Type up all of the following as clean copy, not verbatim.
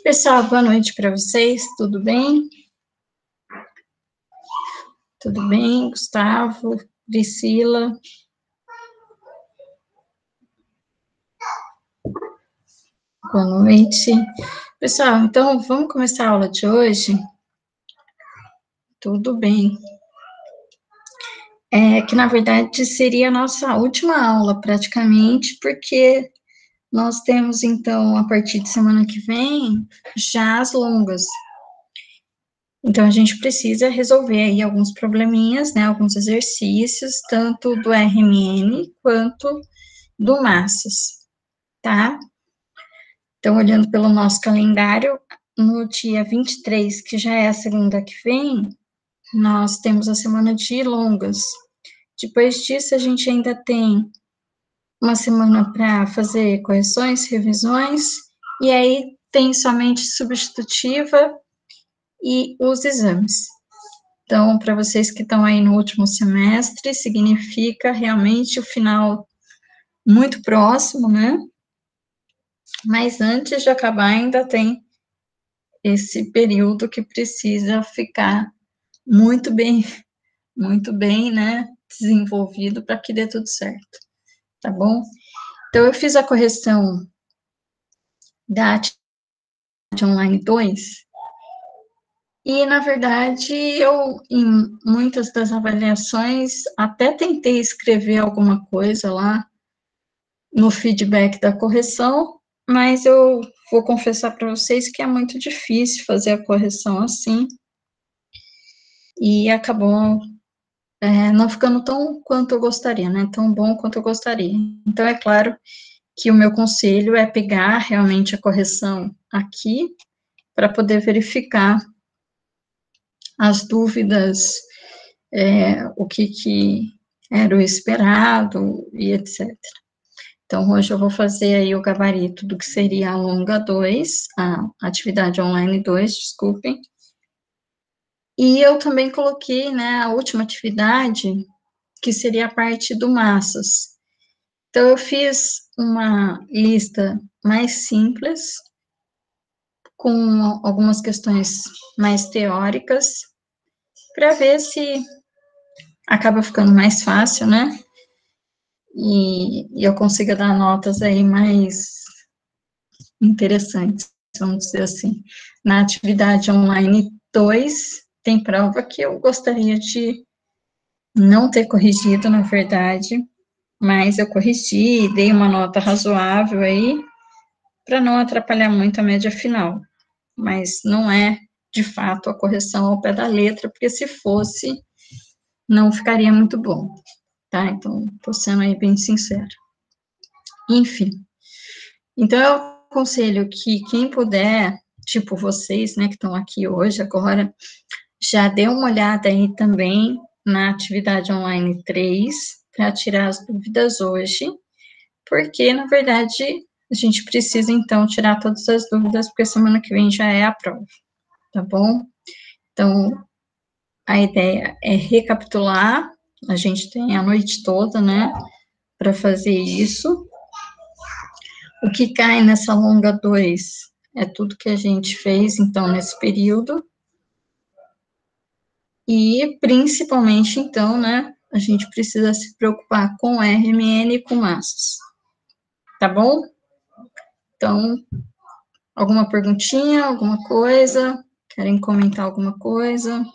Pessoal, boa noite para vocês, tudo bem? Tudo bem, Gustavo, Priscila? Boa noite. Pessoal, então vamos começar a aula de hoje? Tudo bem. Que na verdade seria a nossa última aula, praticamente, porque nós temos, então, a partir de semana que vem, já as longas. Então, a gente precisa resolver aí alguns probleminhas, né, alguns exercícios, tanto do RMN quanto do Massas, tá? Então, olhando pelo nosso calendário, no dia 23, que já é a segunda que vem, nós temos a semana de longas. Depois disso, a gente ainda tem uma semana para fazer correções, revisões, e aí tem somente substitutiva e os exames. Então, para vocês que estão aí no último semestre, significa realmente o final muito próximo, né? Mas antes de acabar, ainda tem esse período que precisa ficar muito bem, né, desenvolvido para que dê tudo certo, tá bom? Então, eu fiz a correção da atividade online 2, e, na verdade, eu, em muitas das avaliações, até tentei escrever alguma coisa lá no feedback da correção, mas eu vou confessar para vocês que é muito difícil fazer a correção assim, e acabou não ficando tão quanto eu gostaria, né, tão bom quanto eu gostaria. Então, é claro que o meu conselho é pegar realmente a correção aqui, para poder verificar as dúvidas, o que era o esperado, e etc. Então, hoje eu vou fazer aí o gabarito do que seria a longa 2, a atividade online 2, desculpem. E eu também coloquei, né, a última atividade, que seria a parte do massas. Então, eu fiz uma lista mais simples, com algumas questões mais teóricas, para ver se acaba ficando mais fácil, né? E eu consiga dar notas aí mais interessantes, vamos dizer assim. Na atividade online 2, tem prova que eu gostaria de não ter corrigido, na verdade, mas eu corrigi, dei uma nota razoável aí, para não atrapalhar muito a média final. Mas não é, de fato, a correção ao pé da letra, porque se fosse, não ficaria muito bom, tá? Então, estou sendo aí bem sincera. Enfim, então eu aconselho que quem puder, tipo vocês, né, que estão aqui hoje, agora, já dê uma olhada aí também na atividade online 3, para tirar as dúvidas hoje, porque, na verdade, a gente precisa, então, tirar todas as dúvidas, porque semana que vem já é a prova, tá bom? Então, a ideia é recapitular, a gente tem a noite toda, né, para fazer isso. O que cai nessa longa 2 é tudo que a gente fez, então, nesse período. E, principalmente, então, né, a gente precisa se preocupar com RMN e com massas. Tá bom? Então, alguma perguntinha, alguma coisa? Querem comentar alguma coisa?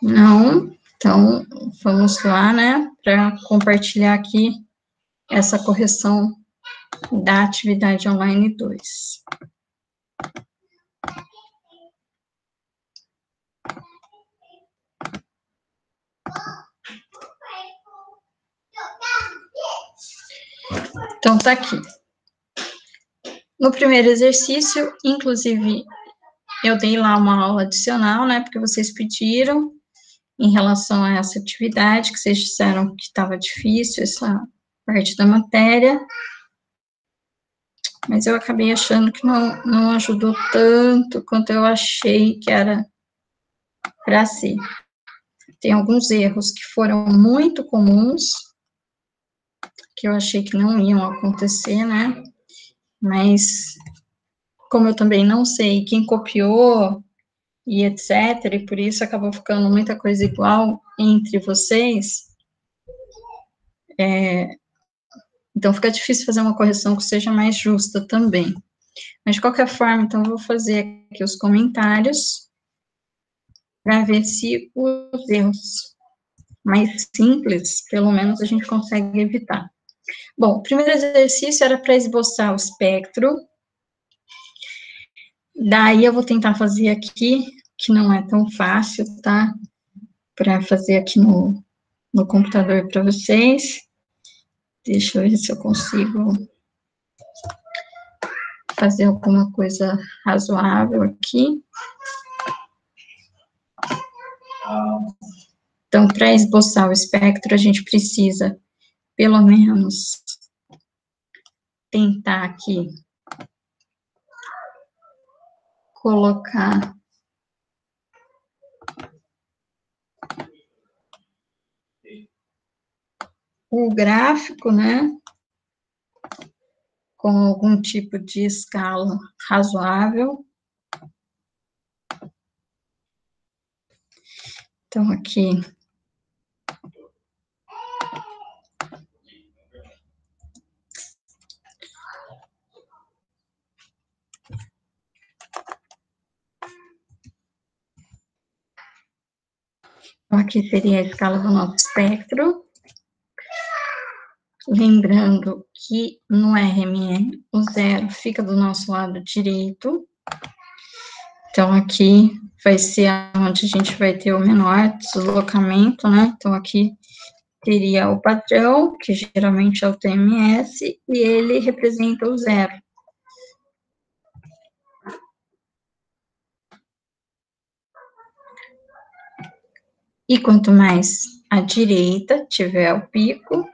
Não? Então, vamos lá, né, para compartilhar aqui essa correção da atividade online 2. Então, tá aqui. No primeiro exercício, inclusive, eu dei lá uma aula adicional, né, porque vocês pediram em relação a essa atividade, que vocês disseram que estava difícil essa parte da matéria, mas eu acabei achando que não ajudou tanto quanto eu achei que era para ser. Tem alguns erros que foram muito comuns, que eu achei que não iam acontecer, né, mas como eu também não sei quem copiou e etc., e por isso acabou ficando muita coisa igual entre vocês, então fica difícil fazer uma correção que seja mais justa também. Mas, de qualquer forma, então, eu vou fazer aqui os comentários para ver se os erros mais simples, pelo menos, a gente consegue evitar. Bom, o primeiro exercício era para esboçar o espectro. Daí, eu vou tentar fazer aqui, que não é tão fácil, tá? Para fazer aqui no computador para vocês. Deixa eu ver se eu consigo fazer alguma coisa razoável aqui. Então, para esboçar o espectro, a gente precisa, pelo menos, tentar aqui colocar o gráfico, né, com algum tipo de escala razoável. Então, aqui, então, aqui seria a escala do nosso espectro. Lembrando que no RMN, o zero fica do nosso lado direito. Então, aqui vai ser onde a gente vai ter o menor deslocamento, né? Então, aqui teria o padrão, que geralmente é o TMS, e ele representa o zero. E quanto mais à direita tiver o pico,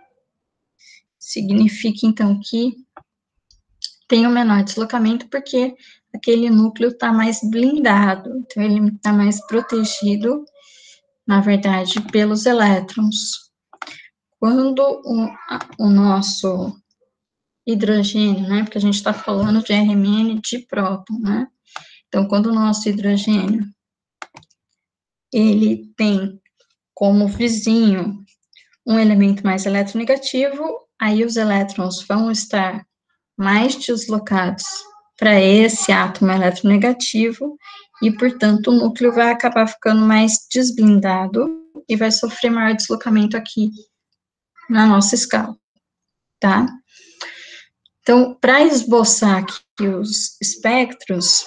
significa, então, que tem o menor deslocamento, porque aquele núcleo está mais blindado, então ele está mais protegido, na verdade, pelos elétrons. Quando o nosso hidrogênio, né, porque a gente está falando de RMN de próton, né, então, quando o nosso hidrogênio, ele tem como vizinho um elemento mais eletronegativo, aí os elétrons vão estar mais deslocados para esse átomo eletronegativo, e, portanto, o núcleo vai acabar ficando mais desblindado e vai sofrer maior deslocamento aqui na nossa escala, tá? Então, para esboçar aqui os espectros,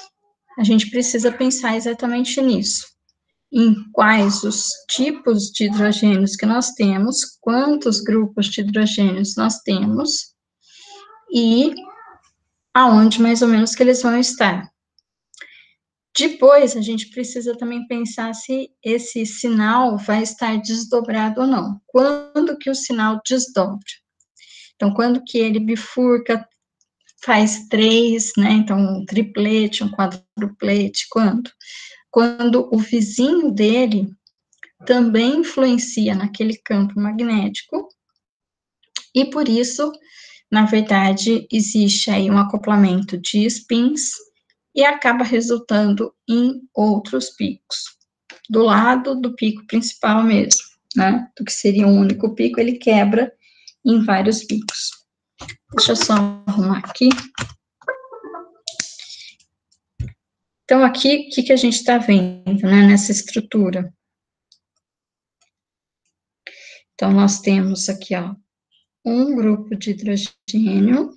a gente precisa pensar exatamente nisso, em quais os tipos de hidrogênios que nós temos, quantos grupos de hidrogênios nós temos, e aonde mais ou menos que eles vão estar. Depois, a gente precisa também pensar se esse sinal vai estar desdobrado ou não. Quando que o sinal desdobra? Então, quando que ele bifurca, faz três, né? Então, um triplete, um quadruplete, quando? Quando o vizinho dele também influencia naquele campo magnético, e por isso, na verdade, existe aí um acoplamento de spins, e acaba resultando em outros picos, do lado do pico principal mesmo, né, do que seria um único pico, ele quebra em vários picos. Deixa eu só arrumar aqui. Então, aqui, o que a gente está vendo, né, nessa estrutura? Então, nós temos aqui, ó, um grupo de hidrogênio,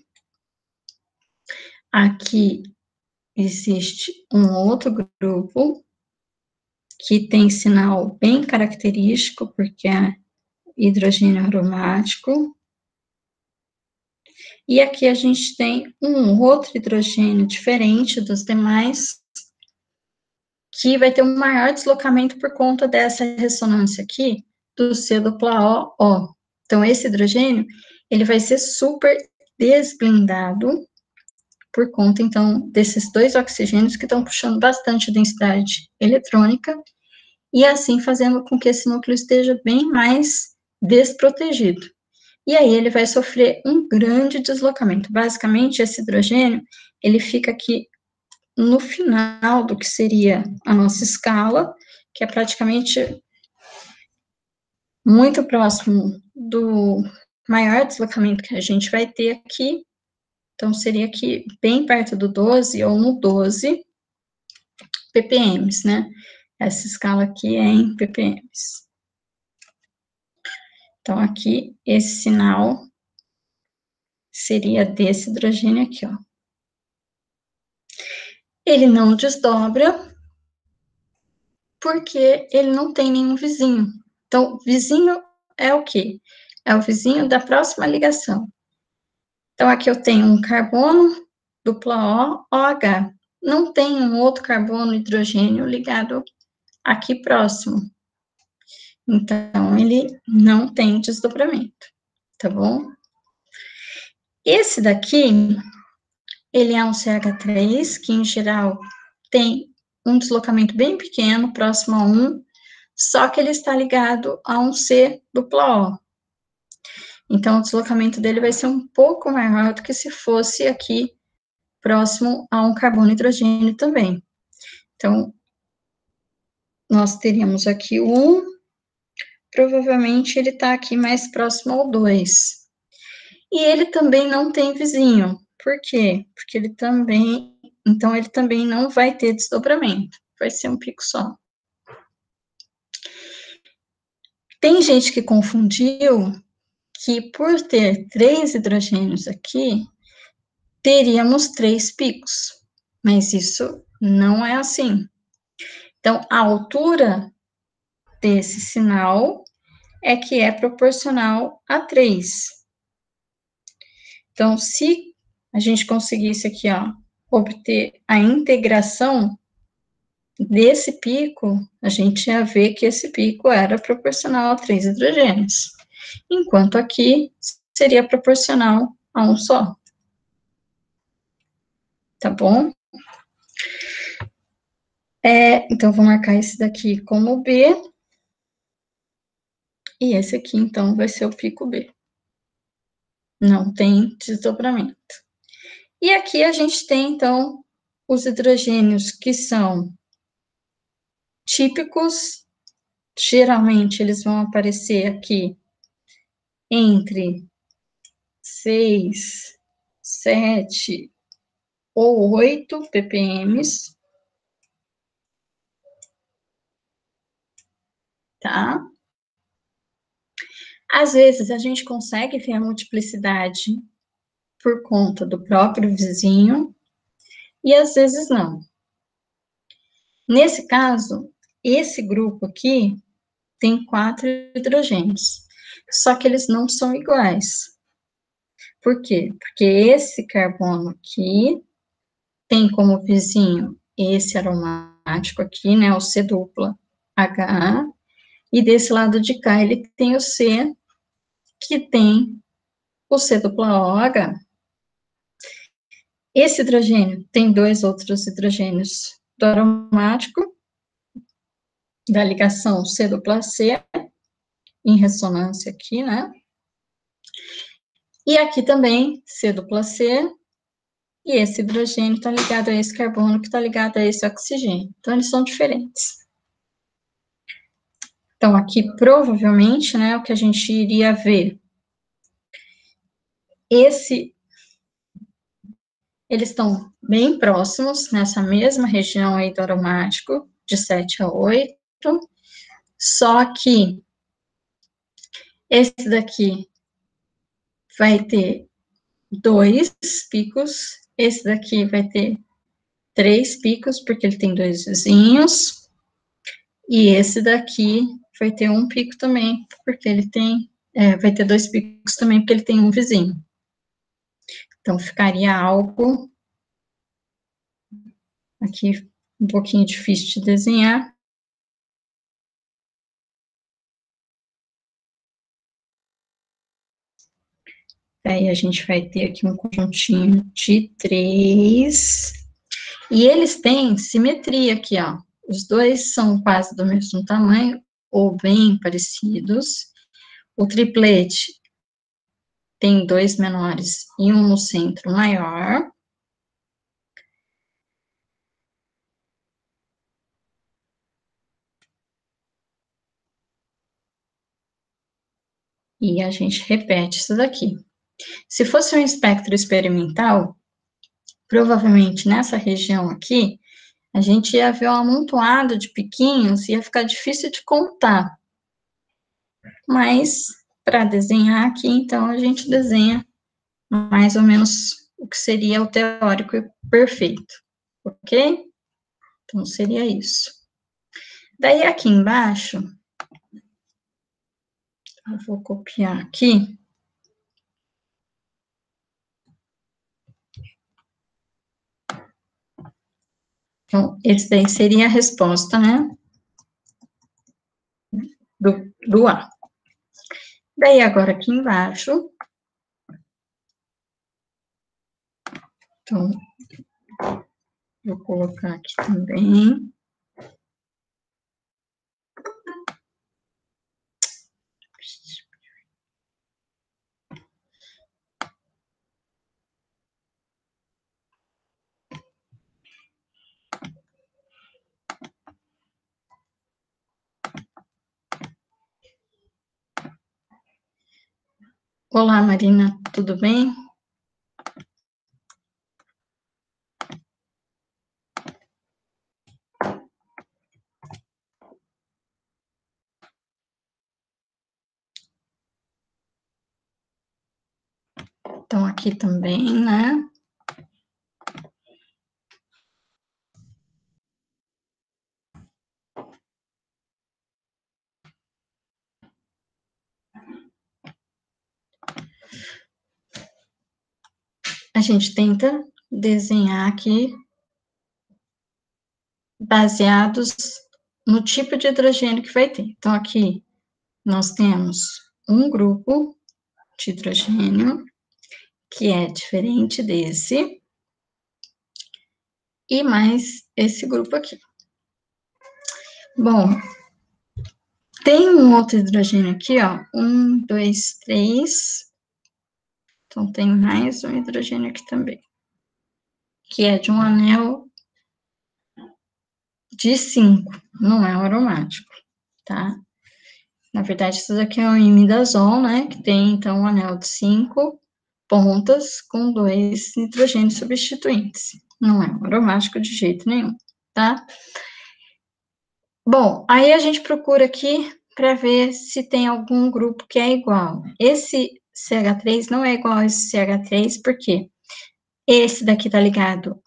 aqui existe um outro grupo, que tem sinal bem característico, porque é hidrogênio aromático, e aqui a gente tem um outro hidrogênio diferente dos demais, que vai ter um maior deslocamento por conta dessa ressonância aqui do C dupla O, O. Então, esse hidrogênio, ele vai ser super desblindado por conta, então, desses dois oxigênios que estão puxando bastante densidade eletrônica, e assim fazendo com que esse núcleo esteja bem mais desprotegido. E aí ele vai sofrer um grande deslocamento. Basicamente, esse hidrogênio, ele fica aqui no final do que seria a nossa escala, que é praticamente muito próximo do maior deslocamento que a gente vai ter aqui. Então, seria aqui bem perto do 12 ou no 12 ppm, né? Essa escala aqui é em ppm. Então, aqui, esse sinal seria desse hidrogênio aqui, ó. Ele não desdobra, porque ele não tem nenhum vizinho. Então, vizinho é o quê? É o vizinho da próxima ligação. Então, aqui eu tenho um carbono, dupla O, OH. Não tem um outro carbono, hidrogênio, ligado aqui próximo. Então, ele não tem desdobramento, tá bom? Esse daqui, ele é um CH3, que em geral tem um deslocamento bem pequeno, próximo a 1, só que ele está ligado a um C dupla O. Então, o deslocamento dele vai ser um pouco maior do que se fosse aqui próximo a um carbono e hidrogênio também. Então, nós teríamos aqui o 1, provavelmente ele está aqui mais próximo ao 2. E ele também não tem vizinho. Por quê? Porque ele também, então ele também não vai ter desdobramento, vai ser um pico só. Tem gente que confundiu que por ter 3 hidrogênios aqui, teríamos 3 picos, mas isso não é assim. Então, a altura desse sinal é que é proporcional a 3. Então, se a gente conseguisse aqui, ó, obter a integração desse pico, a gente ia ver que esse pico era proporcional a 3 hidrogênios, enquanto aqui seria proporcional a um só. Tá bom? Então, vou marcar esse daqui como B, e esse aqui, então, vai ser o pico B. Não tem desdobramento. E aqui a gente tem, então, os hidrogênios que são típicos, geralmente eles vão aparecer aqui entre 6, 7 ou 8 ppm, tá? Às vezes a gente consegue ver a multiplicidade por conta do próprio vizinho, e às vezes não. Nesse caso, esse grupo aqui tem 4 hidrogênios, só que eles não são iguais. Por quê? Porque esse carbono aqui tem como vizinho esse aromático aqui, né, o C dupla H, e desse lado de cá ele tem o C, que tem o C dupla OH. Esse hidrogênio tem 2 outros hidrogênios do aromático, da ligação C dupla C, em ressonância aqui, né? E aqui também, C dupla C, e esse hidrogênio está ligado a esse carbono, que está ligado a esse oxigênio. Então, eles são diferentes. Então, aqui, provavelmente, né, o que a gente iria ver, eles estão bem próximos, nessa mesma região aí do aromático, de 7 a 8, só que esse daqui vai ter 2 picos, esse daqui vai ter 3 picos, porque ele tem 2 vizinhos, e esse daqui vai ter 1 pico também, porque ele tem, vai ter 2 picos também, porque ele tem 1 vizinho. Então, ficaria algo aqui um pouquinho difícil de desenhar. Aí a gente vai ter aqui um conjuntinho de 3. E eles têm simetria aqui, ó. Os dois são quase do mesmo tamanho, ou bem parecidos. O triplete tem 2 menores e um no centro maior. E a gente repete isso daqui. Se fosse um espectro experimental, provavelmente nessa região aqui, a gente ia ver um amontoado de piquinhos, ia ficar difícil de contar. Mas, para desenhar aqui, então, a gente desenha mais ou menos o que seria o teórico perfeito, ok? Então, seria isso. Daí, aqui embaixo, eu vou copiar aqui. Então, esse daí seria a resposta, né? Do A. Daí, agora aqui embaixo. Então, vou colocar aqui também. Olá, Marina, tudo bem? Então, aqui também, né? A gente tenta desenhar aqui baseados no tipo de hidrogênio que vai ter. Então, aqui nós temos um grupo de hidrogênio que é diferente desse, e mais esse grupo aqui. Bom, tem um outro hidrogênio aqui, ó, 1, 2, 3, então tem mais um hidrogênio aqui também, que é de um anel de 5, não é aromático, tá? Na verdade, isso daqui é um imidazol, né, que tem, então, um anel de 5 pontas com 2 nitrogênios substituintes. Não é um aromático de jeito nenhum, tá? Bom, aí a gente procura aqui para ver se tem algum grupo que é igual. Esse CH3 não é igual a esse CH3, por quê? Esse daqui tá ligado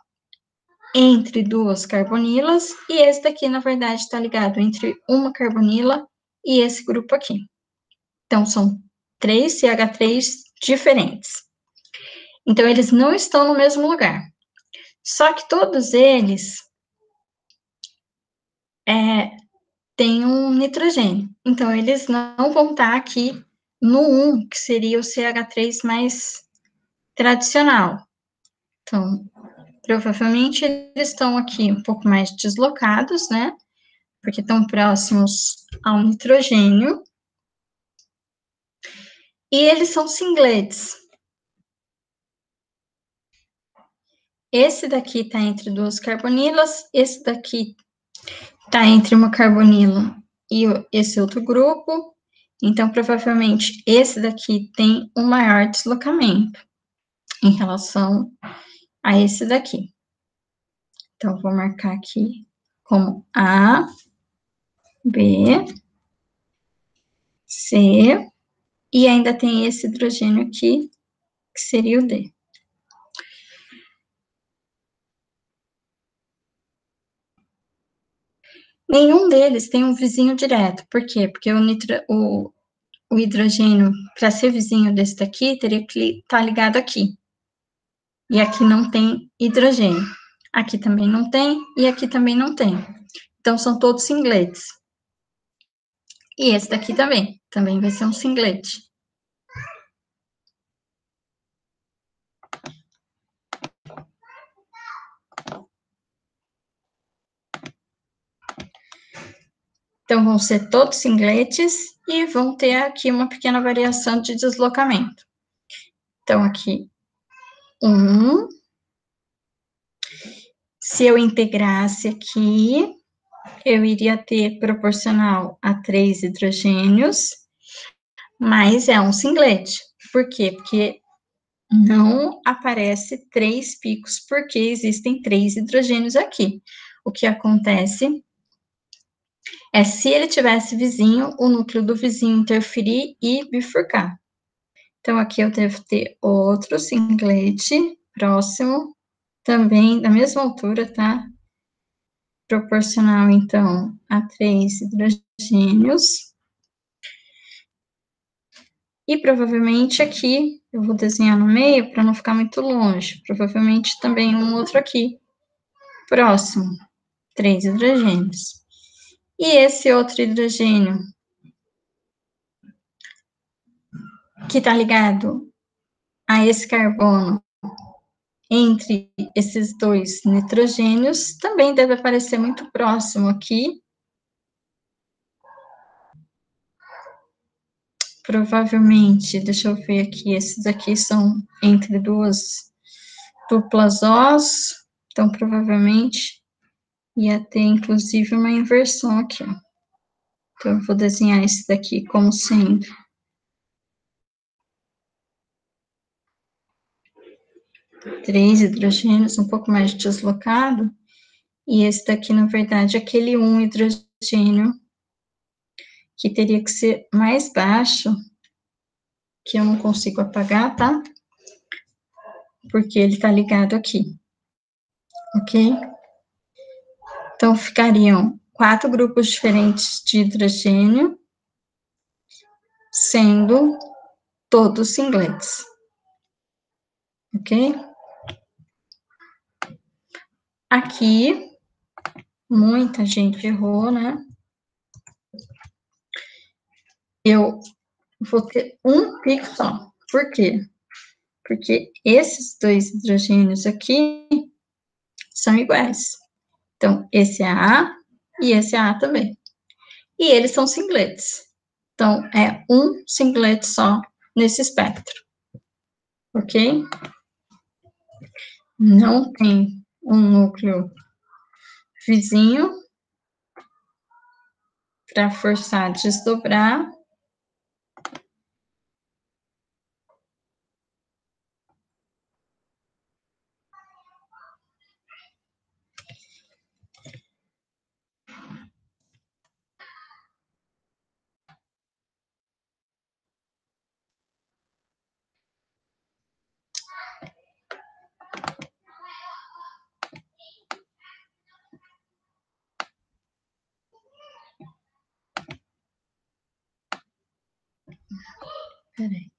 entre duas carbonilas, e esse daqui, na verdade, está ligado entre uma carbonila e esse grupo aqui. Então, são 3 CH3 diferentes. Então, eles não estão no mesmo lugar. Só que todos eles têm um nitrogênio. Então, eles não vão estar aqui no 1, que seria o CH3 mais tradicional. Então, provavelmente eles estão aqui um pouco mais deslocados, né? Porque estão próximos ao nitrogênio. E eles são singletes. Esse daqui está entre duas carbonilas, esse daqui está entre uma carbonila e esse outro grupo. Então, provavelmente, esse daqui tem um maior deslocamento em relação a esse daqui. Então, vou marcar aqui como A, B, C, e ainda tem esse hidrogênio aqui, que seria o D. Nenhum deles tem um vizinho direto. Por quê? Porque o hidrogênio, para ser vizinho desse daqui, teria que estar ligado aqui. E aqui não tem hidrogênio. Aqui também não tem, e aqui também não tem. Então, são todos singletes. E esse daqui também vai ser um singlete. Então, vão ser todos singletes e vão ter aqui uma pequena variação de deslocamento. Então, aqui, se eu integrasse aqui, eu iria ter proporcional a 3 hidrogênios, mas é um singlete. Por quê? Porque não aparece 3 picos, porque existem 3 hidrogênios aqui. O que acontece é, se ele tivesse vizinho, o núcleo do vizinho interferir e bifurcar. Então, aqui eu devo ter outro singlete próximo, também da mesma altura, tá? Proporcional, então, a 3 hidrogênios. E provavelmente aqui, eu vou desenhar no meio para não ficar muito longe. Provavelmente também um outro aqui, próximo, 3 hidrogênios. E esse outro hidrogênio, que está ligado a esse carbono entre esses dois nitrogênios, também deve aparecer muito próximo aqui. Provavelmente, deixa eu ver aqui, esses aqui são entre duas duplas Os, então provavelmente ia ter inclusive uma inversão aqui, ó. Então, eu vou desenhar esse daqui como sendo 3 hidrogênios, um pouco mais deslocado, e esse daqui, na verdade, é aquele 1 hidrogênio, que teria que ser mais baixo, que eu não consigo apagar, tá? Porque ele tá ligado aqui, ok? Então, ficariam 4 grupos diferentes de hidrogênio, sendo todos singletes, ok? Aqui, muita gente errou, né? Eu vou ter um pico só. Por quê? Porque esses dois hidrogênios aqui são iguais. Então, esse é A e esse é A também. E eles são singletes. Então, é um singlete só nesse espectro. Ok? Não tem um núcleo vizinho para forçar a desdobrar. Peraí.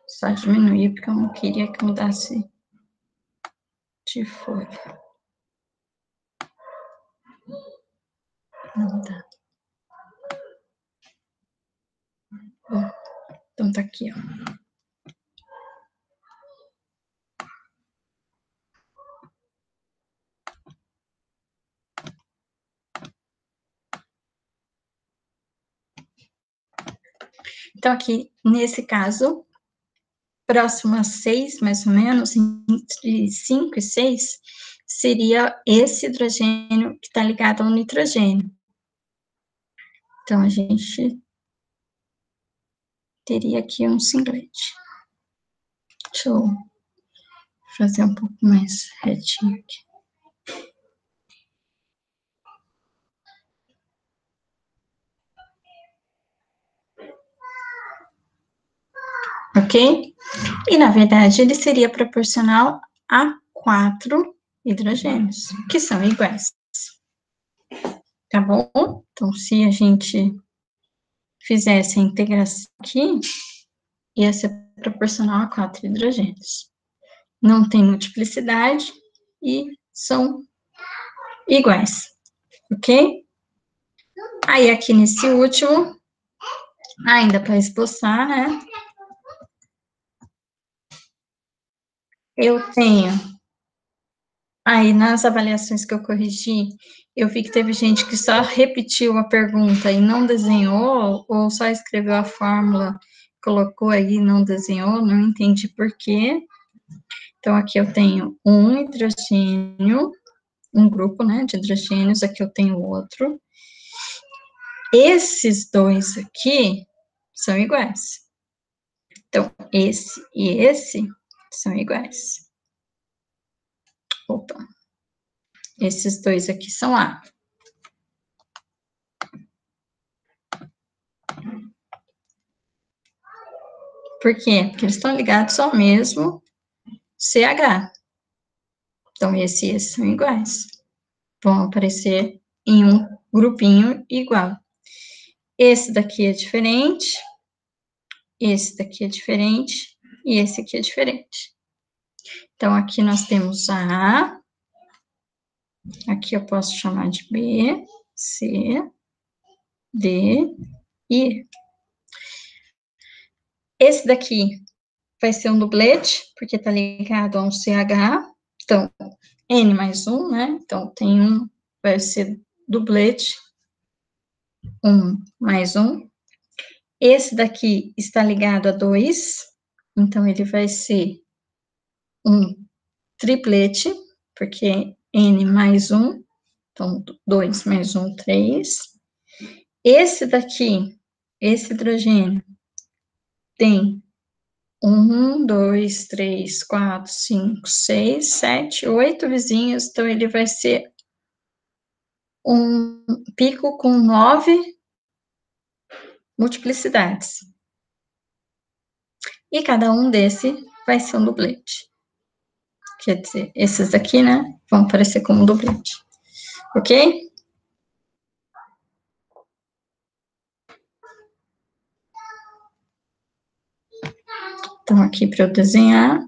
Só diminuir, porque eu não queria que mudasse de folha. Não dá. Bom, então tá aqui, ó. Então, aqui, nesse caso, próximo a 6, mais ou menos, entre 5 e 6, seria esse hidrogênio que está ligado ao nitrogênio. Então, a gente teria aqui um singlete. Deixa eu fazer um pouco mais retinho aqui. ok? E, na verdade, ele seria proporcional a 4 hidrogênios, que são iguais. Tá bom? Então, se a gente fizesse a integração aqui, ia ser proporcional a 4 hidrogênios. Não tem multiplicidade e são iguais, ok? Aí, aqui nesse último, ainda para esboçar, né? Eu tenho, aí nas avaliações que eu corrigi, eu vi que teve gente que só repetiu a pergunta e não desenhou, ou só escreveu a fórmula, colocou aí e não desenhou, não entendi por quê. Então, aqui eu tenho um hidrogênio, um grupo, né, de hidrogênios, aqui eu tenho outro. Esses dois aqui são iguais. Então, esse e esse são iguais. Opa. Esses dois aqui são A. Por quê? Porque eles estão ligados ao mesmo CH. Então, esse e esse são iguais. Vão aparecer em um grupinho igual. Esse daqui é diferente, esse daqui é diferente, e esse aqui é diferente. Então, aqui nós temos A, aqui eu posso chamar de B, C, D, I. Esse daqui vai ser um dublete, porque está ligado a um CH. Então, N mais 1, né? Então, tem um, vai ser dublete, 1 mais 1. Esse daqui está ligado a 2, então ele vai ser um triplete, porque N mais 1, então 2 mais 1, 3. Esse daqui, esse hidrogênio, tem 1, 2, 3, 4, 5, 6, 7, 8 vizinhos, então ele vai ser um pico com 9 multiplicidades. E cada um desse vai ser um duplete. Quer dizer, esses daqui, né, vão aparecer como duplete. Ok? Então, aqui para eu desenhar.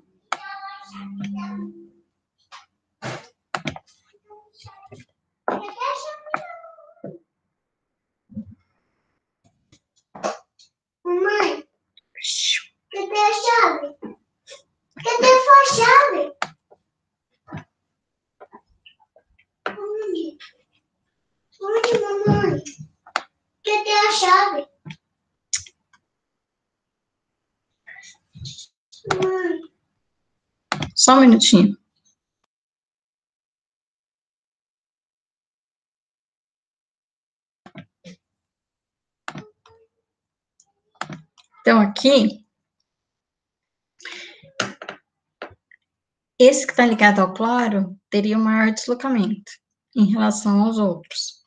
Mamãe, cadê a chave? Cadê a chave? Onde? Onde, mamãe? Cadê a chave? Mamãe. Só um minutinho. Então, aqui, esse que está ligado ao cloro teria um maior deslocamento em relação aos outros.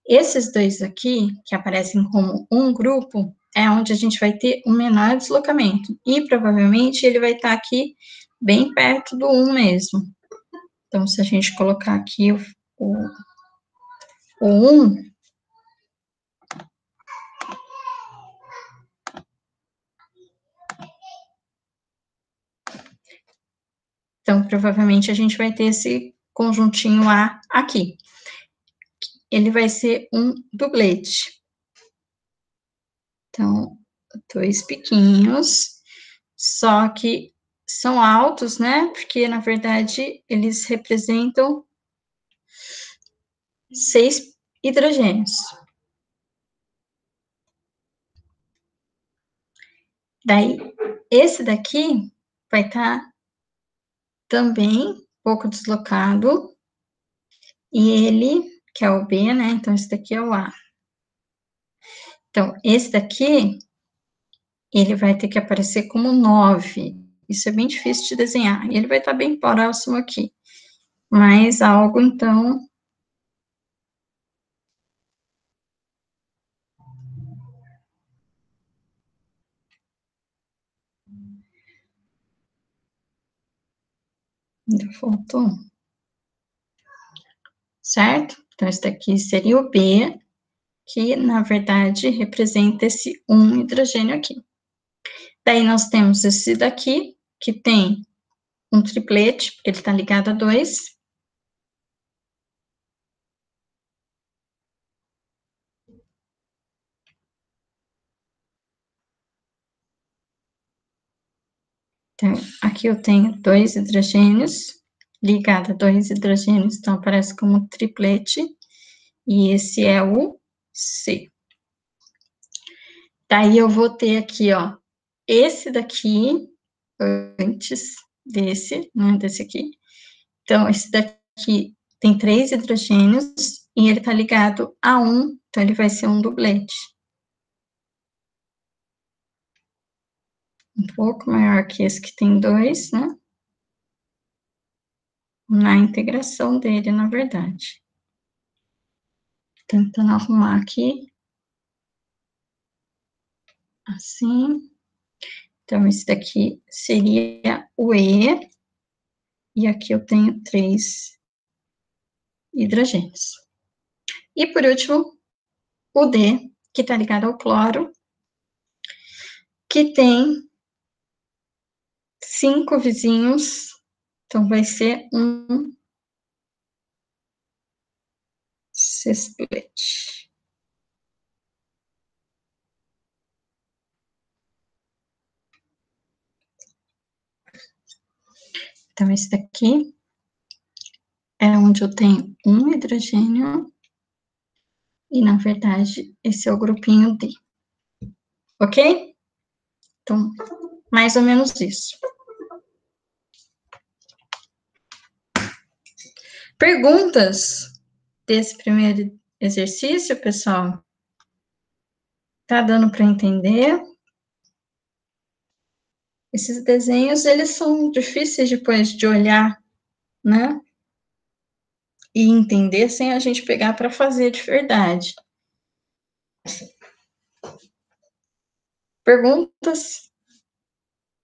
Esses dois aqui, que aparecem como um grupo, é onde a gente vai ter um menor deslocamento. E, provavelmente, ele vai estar aqui bem perto do 1 mesmo. Então, se a gente colocar aqui o 1, então, provavelmente, a gente vai ter esse conjuntinho A aqui. Ele vai ser um dublete. Então, dois piquinhos, só que são altos, né? Porque, na verdade, eles representam 6 hidrogênios. Daí, esse daqui vai estar também pouco deslocado, e ele, que é o B, né? Então, esse daqui é o A. Então, esse daqui, ele vai ter que aparecer como 9. Isso é bem difícil de desenhar. E ele vai estar bem próximo aqui. Mas algo, então, Ainda faltou um. Certo? Então, esse daqui seria o B, que, na verdade, representa esse 1 hidrogênio aqui. Daí, nós temos esse daqui, que tem um triplete, porque ele está ligado a 2. Então, aqui eu tenho 2 hidrogênios, ligado a 2 hidrogênios, então aparece como triplete, e esse é o C. Daí, eu vou ter aqui, ó, esse daqui, antes desse, né, desse aqui. Então, esse daqui tem 3 hidrogênios, e ele tá ligado a 1, então ele vai ser um duplete. Um pouco maior que esse que tem 2, né? Na integração dele, na verdade. Tentando arrumar aqui. Assim. Então, esse daqui seria o E. E aqui eu tenho 3 hidrogênios. E, por último, o D, que está ligado ao cloro, que tem 5 vizinhos. Então, vai ser um sexplete. Então, esse daqui é onde eu tenho um hidrogênio, e, na verdade, esse é o grupinho D. Ok? Então, mais ou menos isso. Perguntas desse primeiro exercício, pessoal? Tá dando para entender? Esses desenhos, eles são difíceis depois de olhar, né? E entender sem a gente pegar para fazer de verdade. Perguntas?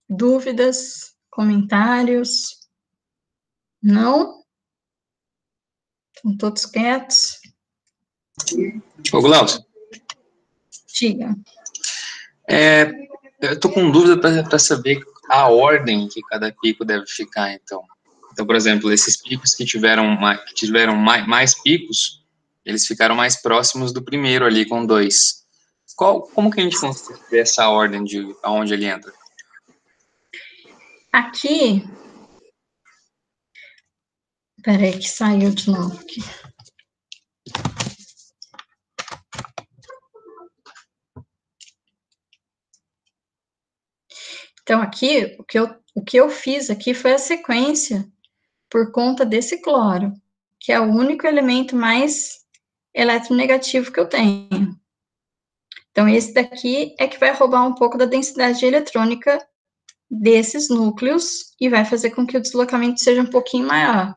Dúvidas? Comentários? Não? Estão todos quietos? Ô, Glaucio. Diga. Eu tô com dúvida para saber a ordem que cada pico deve ficar, então. Então, por exemplo, esses picos que tiveram mais picos, eles ficaram mais próximos do primeiro ali, com 2. Como que a gente consegue ver essa ordem de aonde ele entra? Aqui... Peraí, que saiu de novo aqui. Então, aqui, o que eu fiz aqui foi a sequência por conta desse cloro, que é o único elemento mais eletronegativo que eu tenho. Então, esse daqui é que vai roubar um pouco da densidade eletrônica desses núcleos e vai fazer com que o deslocamento seja um pouquinho maior.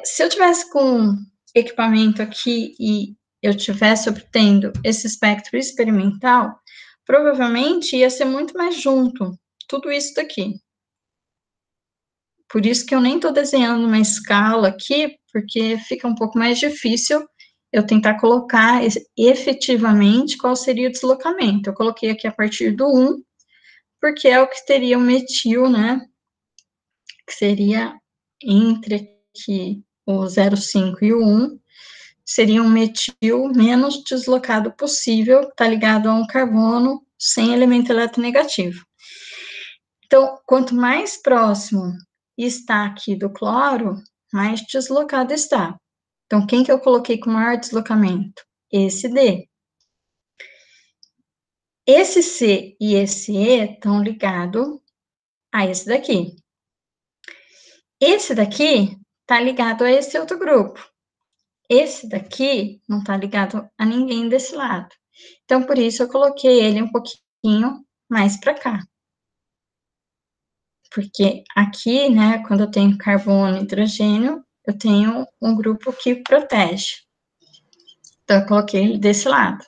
Se eu tivesse com equipamento aqui e eu tivesse obtendo esse espectro experimental, provavelmente ia ser muito mais junto, tudo isso daqui. Por isso que eu nem estou desenhando uma escala aqui, porque fica um pouco mais difícil eu tentar colocar efetivamente qual seria o deslocamento. Eu coloquei aqui a partir do 1, porque é o que teria o metil, né? Que seria entre aqui o 0,5 e o 1, seria um metil menos deslocado possível, está ligado a um carbono sem elemento eletronegativo. Então, quanto mais próximo está aqui do cloro, mais deslocado está. Então, quem que eu coloquei com maior deslocamento? Esse D. Esse C e esse E estão ligados a esse daqui. Esse daqui está ligado a esse outro grupo. Esse daqui não está ligado a ninguém desse lado. Então, por isso, eu coloquei ele um pouquinho mais para cá. Porque aqui, né, quando eu tenho carbono e hidrogênio, eu tenho um grupo que protege. Então, eu coloquei ele desse lado.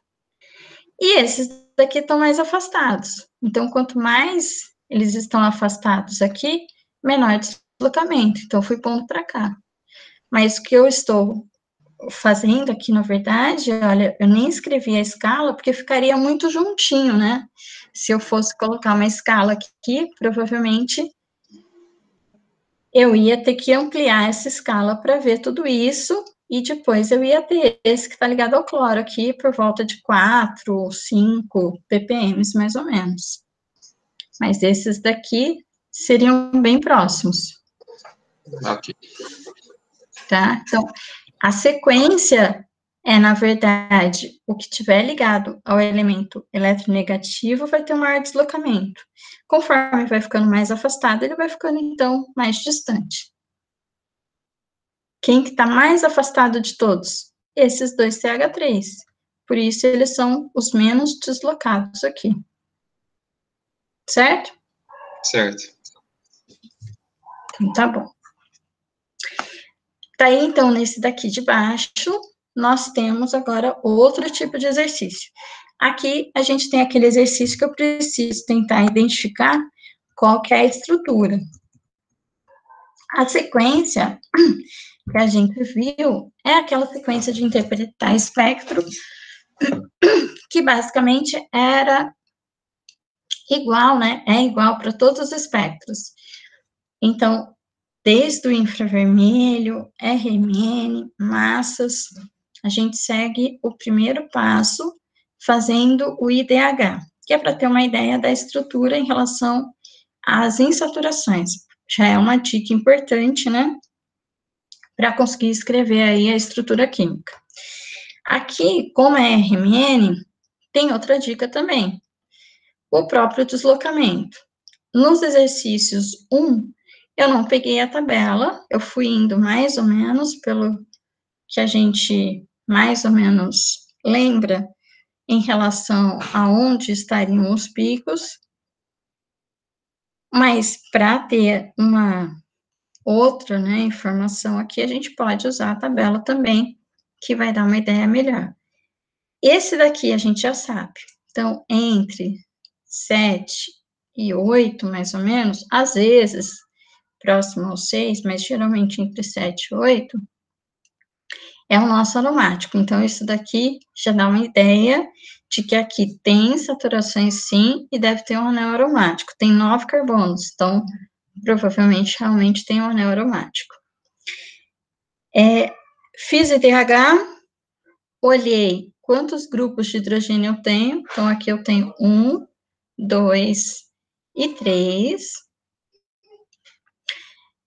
E esses daqui estão mais afastados. Então, quanto mais eles estão afastados aqui, menor deslocamento, então fui pondo para cá. Mas o que eu estou fazendo aqui, na verdade, olha, eu nem escrevi a escala, porque ficaria muito juntinho, né? Se eu fosse colocar uma escala aqui, provavelmente eu ia ter que ampliar essa escala para ver tudo isso, e depois eu ia ter esse que está ligado ao cloro aqui, por volta de 4 ou 5 ppm, mais ou menos. Mas esses daqui seriam bem próximos. Ok. Tá? Então, a sequência é, na verdade, o que tiver ligado ao elemento eletronegativo vai ter um maior deslocamento. Conforme vai ficando mais afastado, ele vai ficando, então, mais distante. Quem que está mais afastado de todos? Esses dois CH3. Por isso, eles são os menos deslocados aqui. Certo? Certo. Então, tá bom. Daí, então, nesse daqui de baixo, nós temos agora outro tipo de exercício. Aqui, a gente tem aquele exercício que eu preciso tentar identificar qual que é a estrutura. A sequência que a gente viu é aquela sequência de interpretar espectro, que basicamente era igual, né? É igual para todos os espectros. Então, desde o infravermelho, RMN, massas, a gente segue o primeiro passo fazendo o IDH, que é para ter uma ideia da estrutura em relação às insaturações. Já é uma dica importante, né? Para conseguir escrever aí a estrutura química. Aqui, como é RMN, tem outra dica também. O próprio deslocamento. Nos exercícios 1, eu não peguei a tabela, eu fui indo mais ou menos pelo que a gente mais ou menos lembra em relação a onde estariam os picos, mas para ter uma outra, né, informação aqui, a gente pode usar a tabela também, que vai dar uma ideia melhor. Esse daqui a gente já sabe. Então, entre 7 e 8, mais ou menos, às vezes próximo ao 6, mas geralmente entre 7 e 8, é o nosso aromático. Então, isso daqui já dá uma ideia de que aqui tem saturações sim, e deve ter um anel aromático. Tem 9 carbonos, então, provavelmente, realmente tem um anel aromático. Fiz IDH, olhei quantos grupos de hidrogênio eu tenho. Então, aqui eu tenho 1, 2 e 3.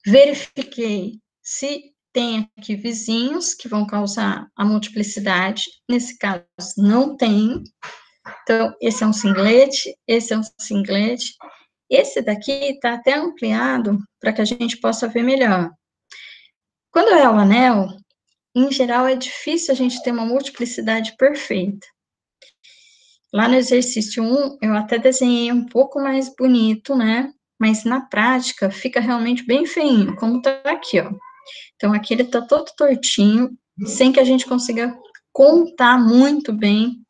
Verifiquei se tem aqui vizinhos que vão causar a multiplicidade. Nesse caso, não tem. Então, esse é um singlete, esse é um singlete. Esse daqui está até ampliado para que a gente possa ver melhor. Quando é o anel, em geral, é difícil a gente ter uma multiplicidade perfeita. Lá no exercício 1, eu até desenhei um pouco mais bonito, né? Mas na prática, fica realmente bem feinho, como tá aqui, ó. Então, aqui ele tá todo tortinho, sem que a gente consiga contar muito bem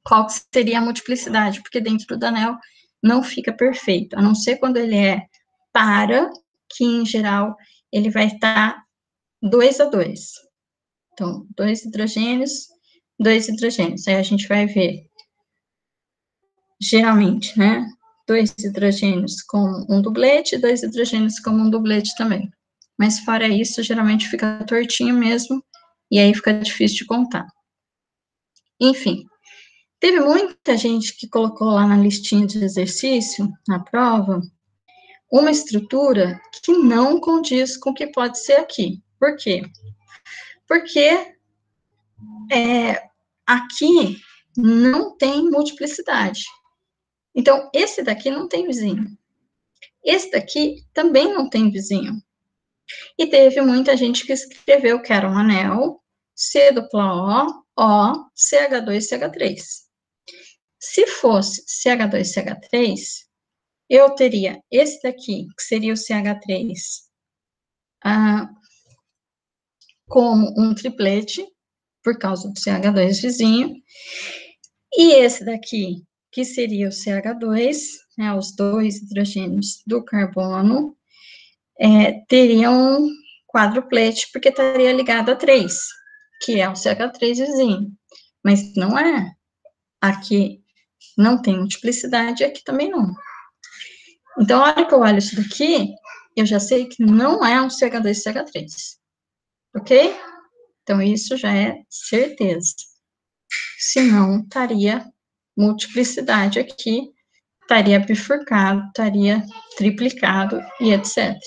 qual que seria a multiplicidade, porque dentro do anel não fica perfeito, a não ser quando ele é para, que em geral ele vai estar 2 a 2. Então, 2 hidrogênios, 2 hidrogênios. Aí a gente vai ver, geralmente, né, 2 hidrogênios com um dublete, 2 hidrogênios com um dublete também. Mas fora isso, geralmente fica tortinho mesmo, e aí fica difícil de contar. Enfim, teve muita gente que colocou lá na listinha de exercício, na prova, uma estrutura que não condiz com o que pode ser aqui. Por quê? Porque aqui não tem multiplicidade. Então, esse daqui não tem vizinho. Esse daqui também não tem vizinho. E teve muita gente que escreveu que era um anel, C dupla O, CH2, CH3. Se fosse CH2, CH3, eu teria esse daqui, que seria o CH3, como um triplete, por causa do CH2 vizinho, e esse daqui, que seria o CH2, né, os 2 hidrogênios do carbono, teriam um quádruplete, porque estaria ligado a 3, que é o CH3 vizinho. Mas não é. Aqui não tem multiplicidade, aqui também não. Então, a hora que eu olho isso daqui, eu já sei que não é um CH2 CH3. Ok? Então, isso já é certeza. Senão, estaria multiplicidade aqui, estaria bifurcado, estaria triplicado e etc.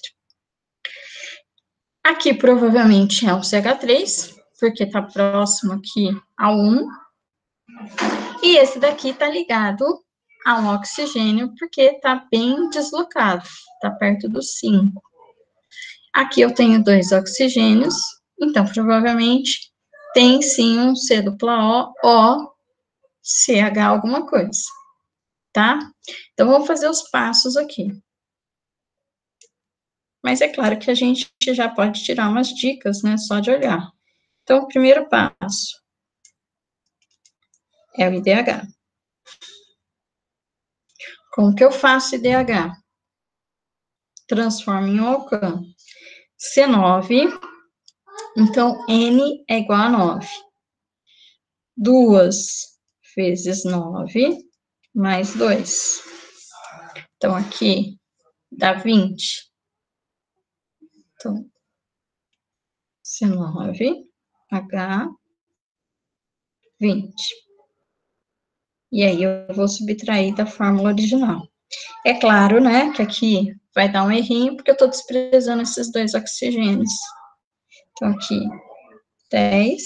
Aqui, provavelmente, é um CH3, porque está próximo aqui ao 1. E esse daqui está ligado a um oxigênio, porque está bem deslocado, está perto do 5. Aqui eu tenho 2 oxigênios, então, provavelmente, tem sim um C dupla O, CH alguma coisa, tá? Então, vamos fazer os passos aqui. Mas é claro que a gente já pode tirar umas dicas, né, só de olhar. Então, o primeiro passo é o IDH. Como que eu faço IDH? Transformo em um alcano. C9, então, N é igual a 9. 2 vezes 9, mais 2. Então, aqui dá 20. Então, C9, H, 20. E aí, eu vou subtrair da fórmula original. É claro, né, que aqui vai dar um errinho, porque eu estou desprezando esses 2 oxigênios. Então, aqui, 10,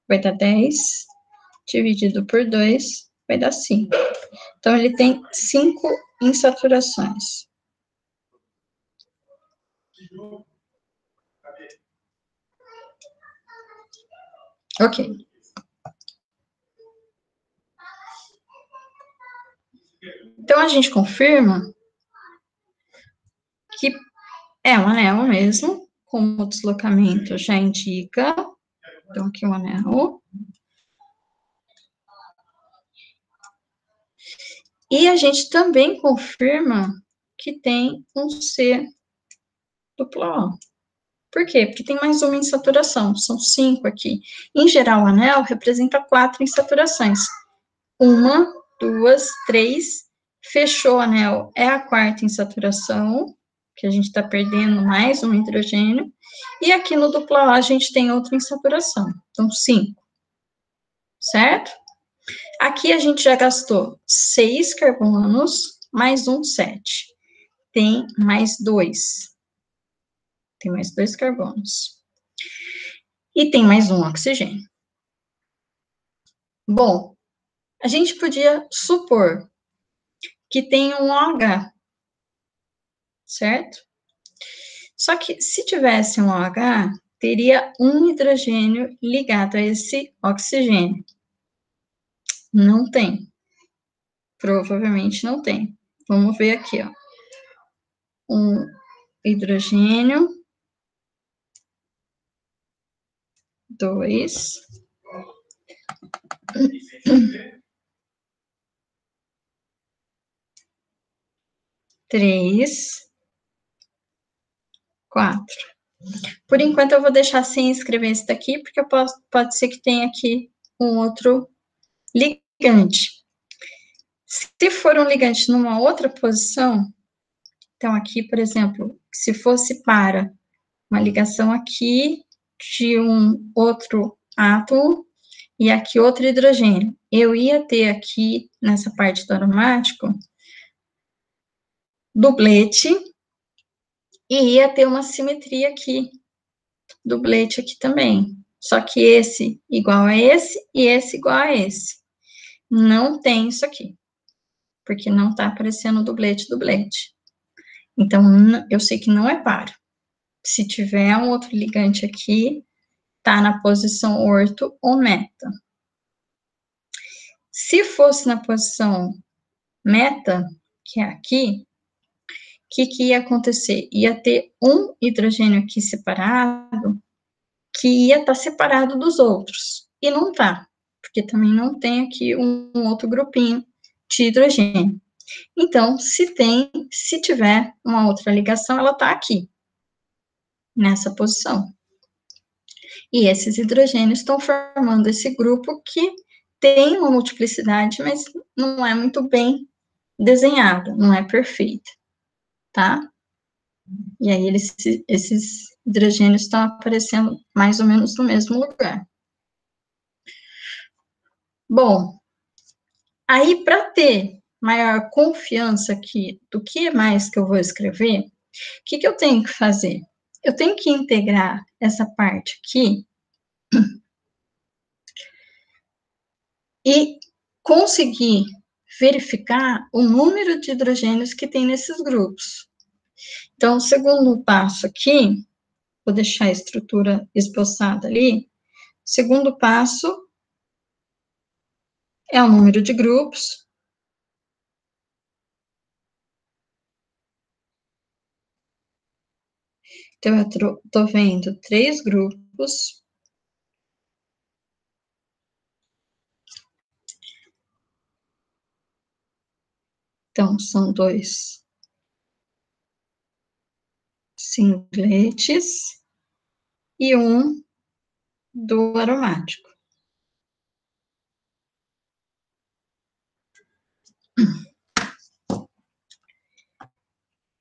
vai dar 10, dividido por 2, vai dar 5. Então, ele tem 5 insaturações. Ok. Então, a gente confirma que é um anel mesmo, como o deslocamento já indica. Então, aqui o anel. E a gente também confirma que tem um C duplo O. Por quê? Porque tem mais uma insaturação, são 5 aqui. Em geral, o anel representa 4 insaturações. 1, 2, 3, fechou o anel, é a 4ª insaturação, que a gente está perdendo mais um hidrogênio, e aqui no duplo O a gente tem outra insaturação, então 5, certo? Aqui a gente já gastou 6 carbonos, mais um 7, tem mais 2, tem mais 2 carbonos, e tem mais um oxigênio. Bom, a gente podia supor que tem um OH, certo? Só que se tivesse um OH, teria um hidrogênio ligado a esse oxigênio. Não tem. Provavelmente não tem. Vamos ver aqui, ó. Um hidrogênio, 2, 3, 4. Por enquanto, eu vou deixar sem escrever esse daqui, porque pode ser que tenha aqui um outro ligante. Se for um ligante numa outra posição, então aqui, por exemplo, se fosse para uma ligação aqui de um outro átomo e aqui outro hidrogênio, eu ia ter aqui, nessa parte do aromático, dublete, e ia ter uma simetria aqui, dublete aqui também. Só que esse igual a esse e esse igual a esse. Não tem isso aqui, porque não está aparecendo dublete, dublete. Então, eu sei que não é par. Se tiver um outro ligante aqui, tá na posição orto ou meta. Se fosse na posição meta, que é aqui, o que ia acontecer? Ia ter um hidrogênio aqui separado, que ia estar separado dos outros. E não tá, porque também não tem aqui um outro grupinho de hidrogênio. Então, se tiver uma outra ligação, ela está aqui, nessa posição. E esses hidrogênios estão formando esse grupo que tem uma multiplicidade, mas não é muito bem desenhada, não é perfeita, tá? E aí, esses hidrogênios estão aparecendo mais ou menos no mesmo lugar. Bom, aí, para ter maior confiança aqui do que mais que eu vou escrever, o que eu tenho que fazer? Eu tenho que integrar essa parte aqui e conseguir verificar o número de hidrogênios que tem nesses grupos. Então, o segundo passo aqui, vou deixar a estrutura esboçada ali. Segundo passo é o número de grupos. Então, eu estou vendo 3 grupos. Então, são 2 singletes e 1 do aromático.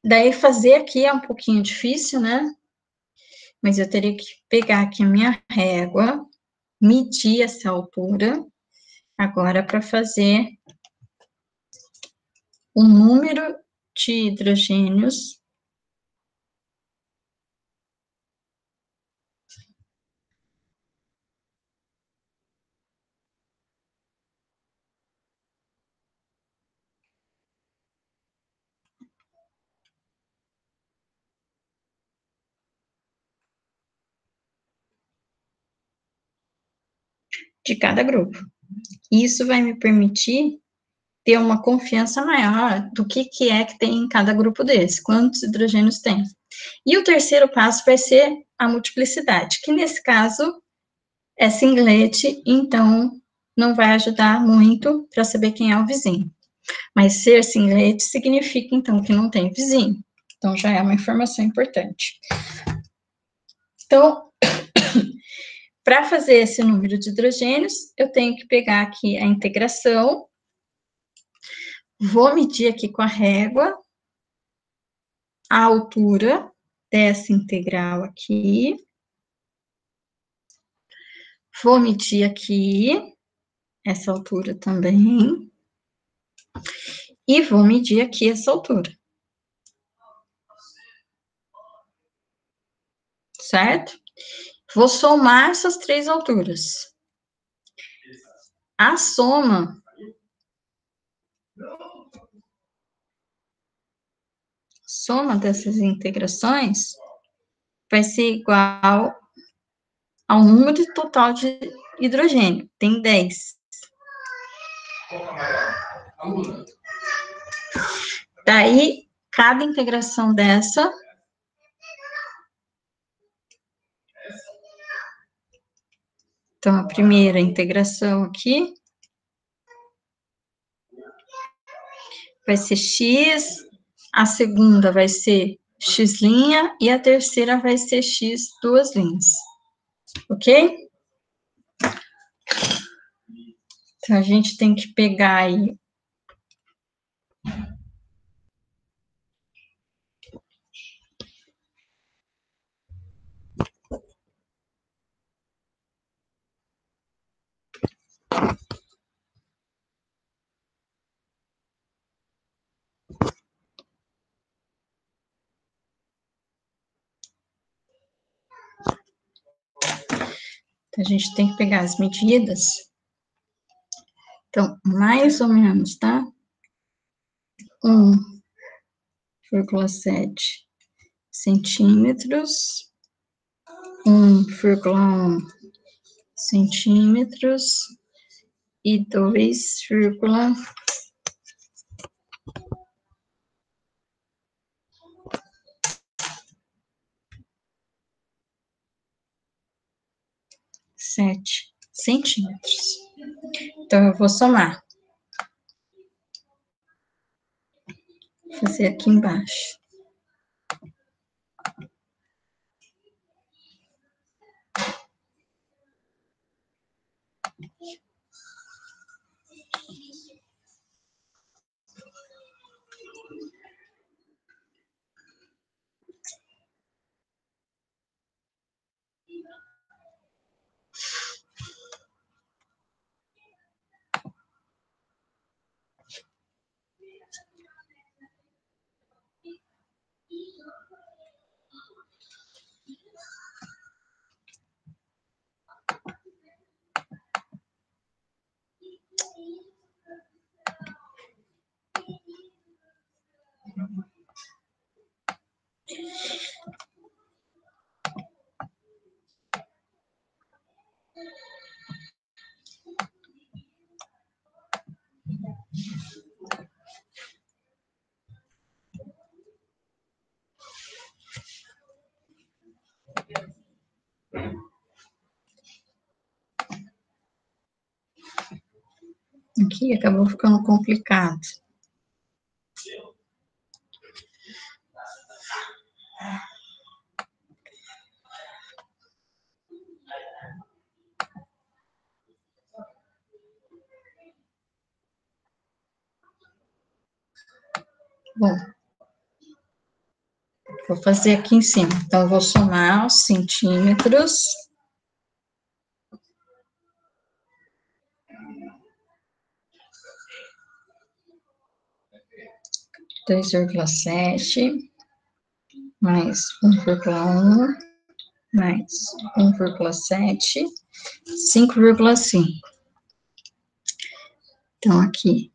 Daí, fazer aqui é um pouquinho difícil, né? Mas eu teria que pegar aqui a minha régua, medir essa altura, agora para fazer o número de hidrogênios de cada grupo. Isso vai me permitir ter uma confiança maior do que é que tem em cada grupo desse, quantos hidrogênios tem. E o terceiro passo vai ser a multiplicidade, que nesse caso é singlete, então não vai ajudar muito para saber quem é o vizinho. Mas ser singlete significa, então, que não tem vizinho. Então, já é uma informação importante. Então, para fazer esse número de hidrogênios, eu tenho que pegar aqui a integração, vou medir aqui com a régua a altura dessa integral aqui, vou medir aqui essa altura também, e vou medir aqui essa altura. Certo? Vou somar essas 3 alturas. A soma dessas integrações vai ser igual ao número total de hidrogênio, tem 10. Daí, cada integração dessa então, a primeira integração aqui vai ser x, a segunda vai ser x' e a terceira vai ser x 2 linhas. Ok? Então, a gente tem que pegar aí a gente tem que pegar as medidas. Então, mais ou menos, tá? 1,7 centímetros, 1,1 centímetros e 2,7 centímetros. Então, eu vou somar. Vou fazer aqui embaixo. Aqui acabou ficando complicado. Bom, vou fazer aqui em cima. Então, vou somar os centímetros. 2,7 mais 1,1 mais 1,7, 5,5. Então, aqui,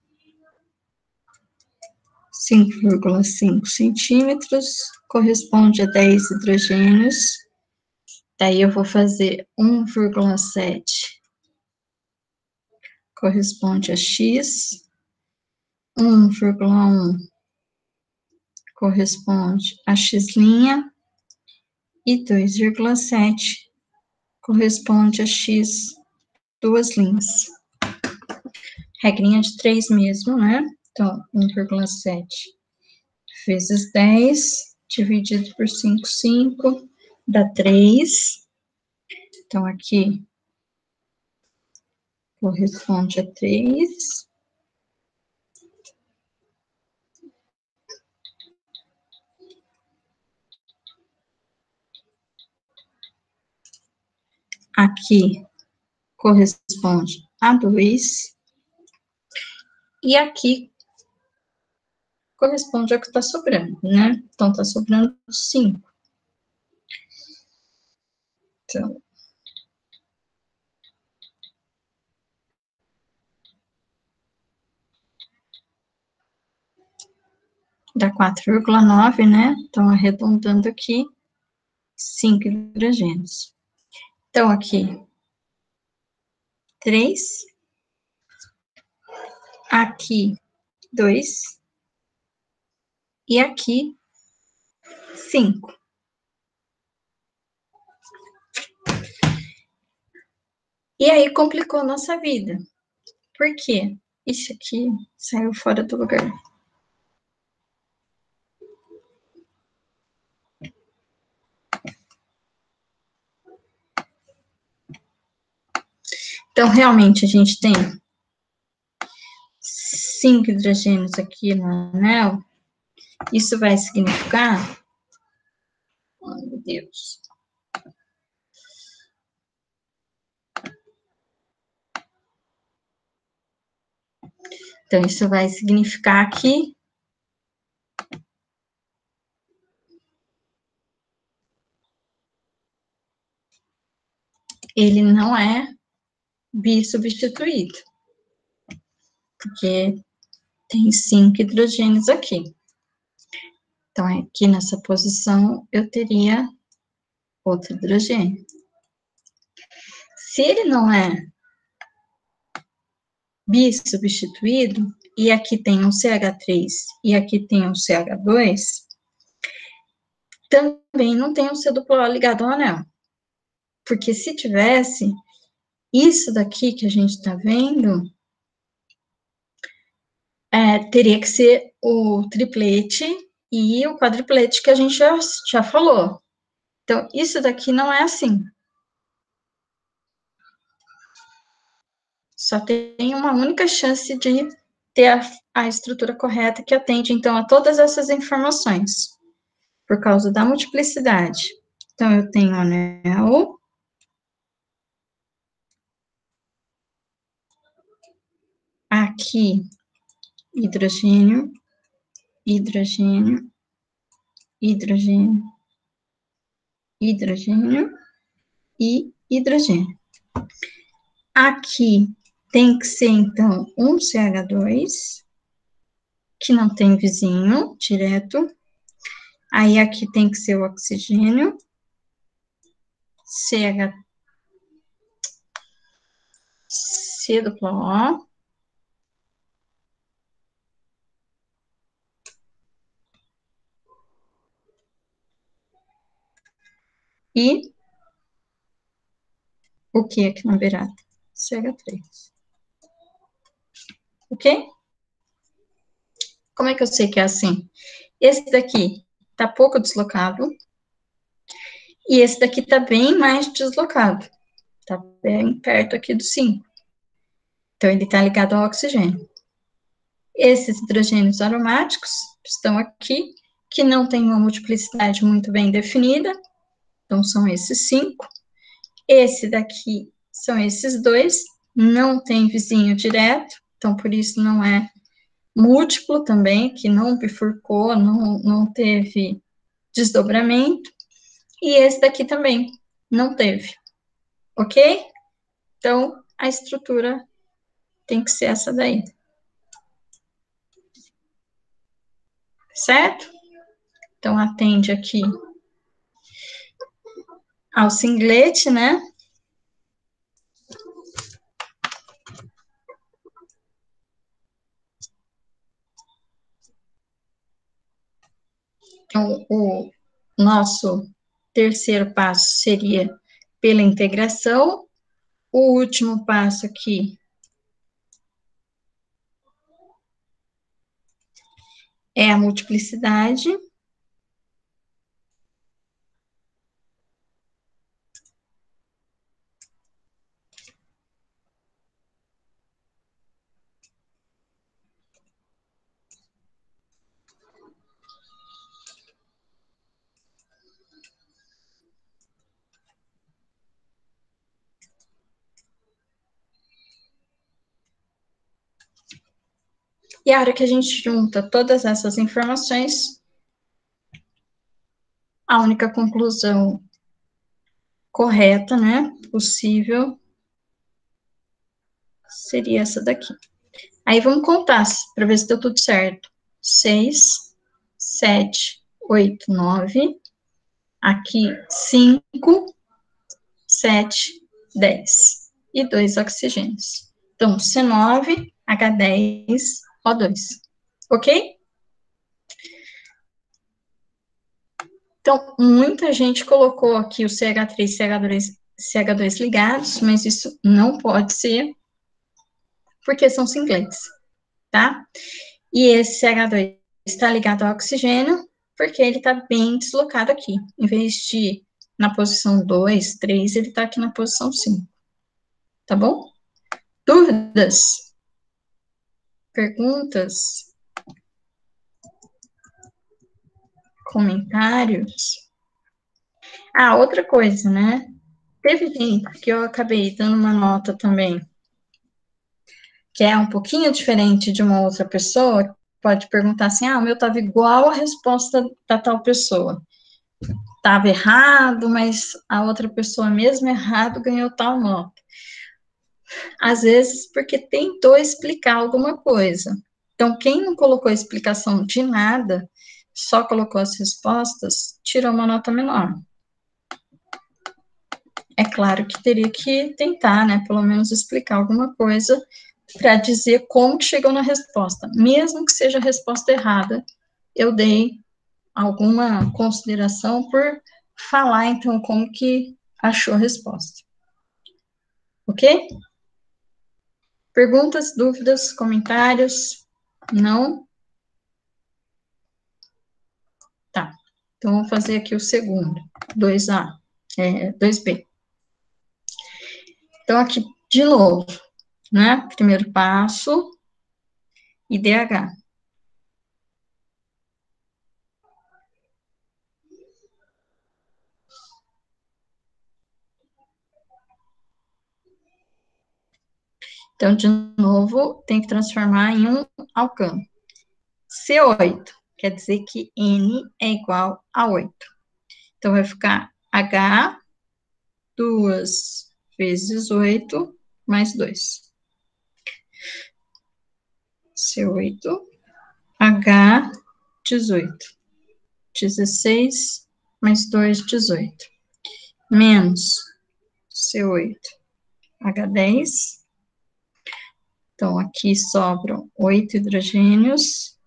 5,5 centímetros, corresponde a 10 hidrogênios. Daí, eu vou fazer 1,7, corresponde a X. 1,1 corresponde a X', e 2,7 corresponde a X, 2 linhas. Regrinha de 3 mesmo, né? Então, 1,7 vezes 10, dividido por 5 dá 3. Então, aqui corresponde a 3. Aqui corresponde a 2. E aqui corresponde ao que está sobrando, né? Então, está sobrando 5. Então, dá 4,9, né? Então, arredondando aqui, 5 hidrogênios. Então, aqui, 3. Aqui, 2. E aqui, 5. E aí, complicou nossa vida. Por quê? Isso aqui saiu fora do lugar. Então, realmente, a gente tem 5 hidrogênios aqui no anel. Isso vai significar... Oh, meu Deus. Então, isso vai significar que ele não é bissubstituído, porque tem 5 hidrogênios aqui. Então, aqui nessa posição, eu teria outro hidrogênio. Se ele não é bissubstituído, e aqui tem um CH3 e aqui tem um CH2, também não tem um C duplo O ligado ao anel. Porque se tivesse, isso daqui que a gente está vendo, teria que ser o triplete e o quadriplete que a gente já falou. Então, isso daqui não é assim. Só tem uma única chance de ter a estrutura correta que atende, então, a todas essas informações, por causa da multiplicidade. Então, eu tenho anel, aqui, hidrogênio, hidrogênio, hidrogênio, hidrogênio e hidrogênio. Aqui tem que ser, então, um CH2, que não tem vizinho direto. Aí aqui tem que ser o oxigênio, C duplo O. E o que aqui na beirada? CH3. Ok? Como é que eu sei que é assim? Esse daqui tá pouco deslocado, e esse daqui tá bem mais deslocado. Tá bem perto aqui do 5. Então, ele tá ligado ao oxigênio. Esses hidrogênios aromáticos estão aqui, que não tem uma multiplicidade muito bem definida, então são esses 5. Esse daqui são esses 2, não tem vizinho direto, então por isso não é múltiplo também, que não bifurcou, não teve desdobramento, e esse daqui também não teve, ok? Então, a estrutura tem que ser essa daí. Certo? Então, atende aqui ao singlete, né? Então, o nosso terceiro passo seria pela integração. O último passo aqui é a multiplicidade. E a hora que a gente junta todas essas informações, a única conclusão correta, né, possível, seria essa daqui. Aí vamos contar, para ver se deu tudo certo. 6, 7, 8, 9. Aqui, 5, 7, 10. E 2 oxigênios. Então, C9, H10, O2. Ok? Então, muita gente colocou aqui o CH3 e CH2 ligados, mas isso não pode ser, porque são singletes, tá? E esse CH2 está ligado ao oxigênio, porque ele está bem deslocado aqui. Em vez de ir na posição 2, 3, ele está aqui na posição 5. Tá bom? Dúvidas? Perguntas? Comentários? Ah, outra coisa, né? Teve gente que eu acabei dando uma nota também, que é um pouquinho diferente de uma outra pessoa, pode perguntar assim, o meu estava igual a resposta da tal pessoa. Estava errado, mas a outra pessoa mesmo errado ganhou tal nota. Às vezes porque tentou explicar alguma coisa. Então, quem não colocou explicação de nada, só colocou as respostas, tirou uma nota menor. É claro que teria que tentar, né, pelo menos explicar alguma coisa para dizer como que chegou na resposta. Mesmo que seja a resposta errada, eu dei alguma consideração por falar, então, como que achou a resposta. Ok? Perguntas, dúvidas, comentários? Não? Tá. Então, vamos fazer aqui o segundo. 2A, 2B. Então, aqui, de novo, né? Primeiro passo, IDH. Então, de novo, tem que transformar em um alcano. C8, quer dizer que N é igual a 8. Então, vai ficar H, 2 vezes 8, mais 2. C8, H, 18. 16, mais 2, 18. Menos C8, H10. Então, aqui sobram 8 hidrogênios,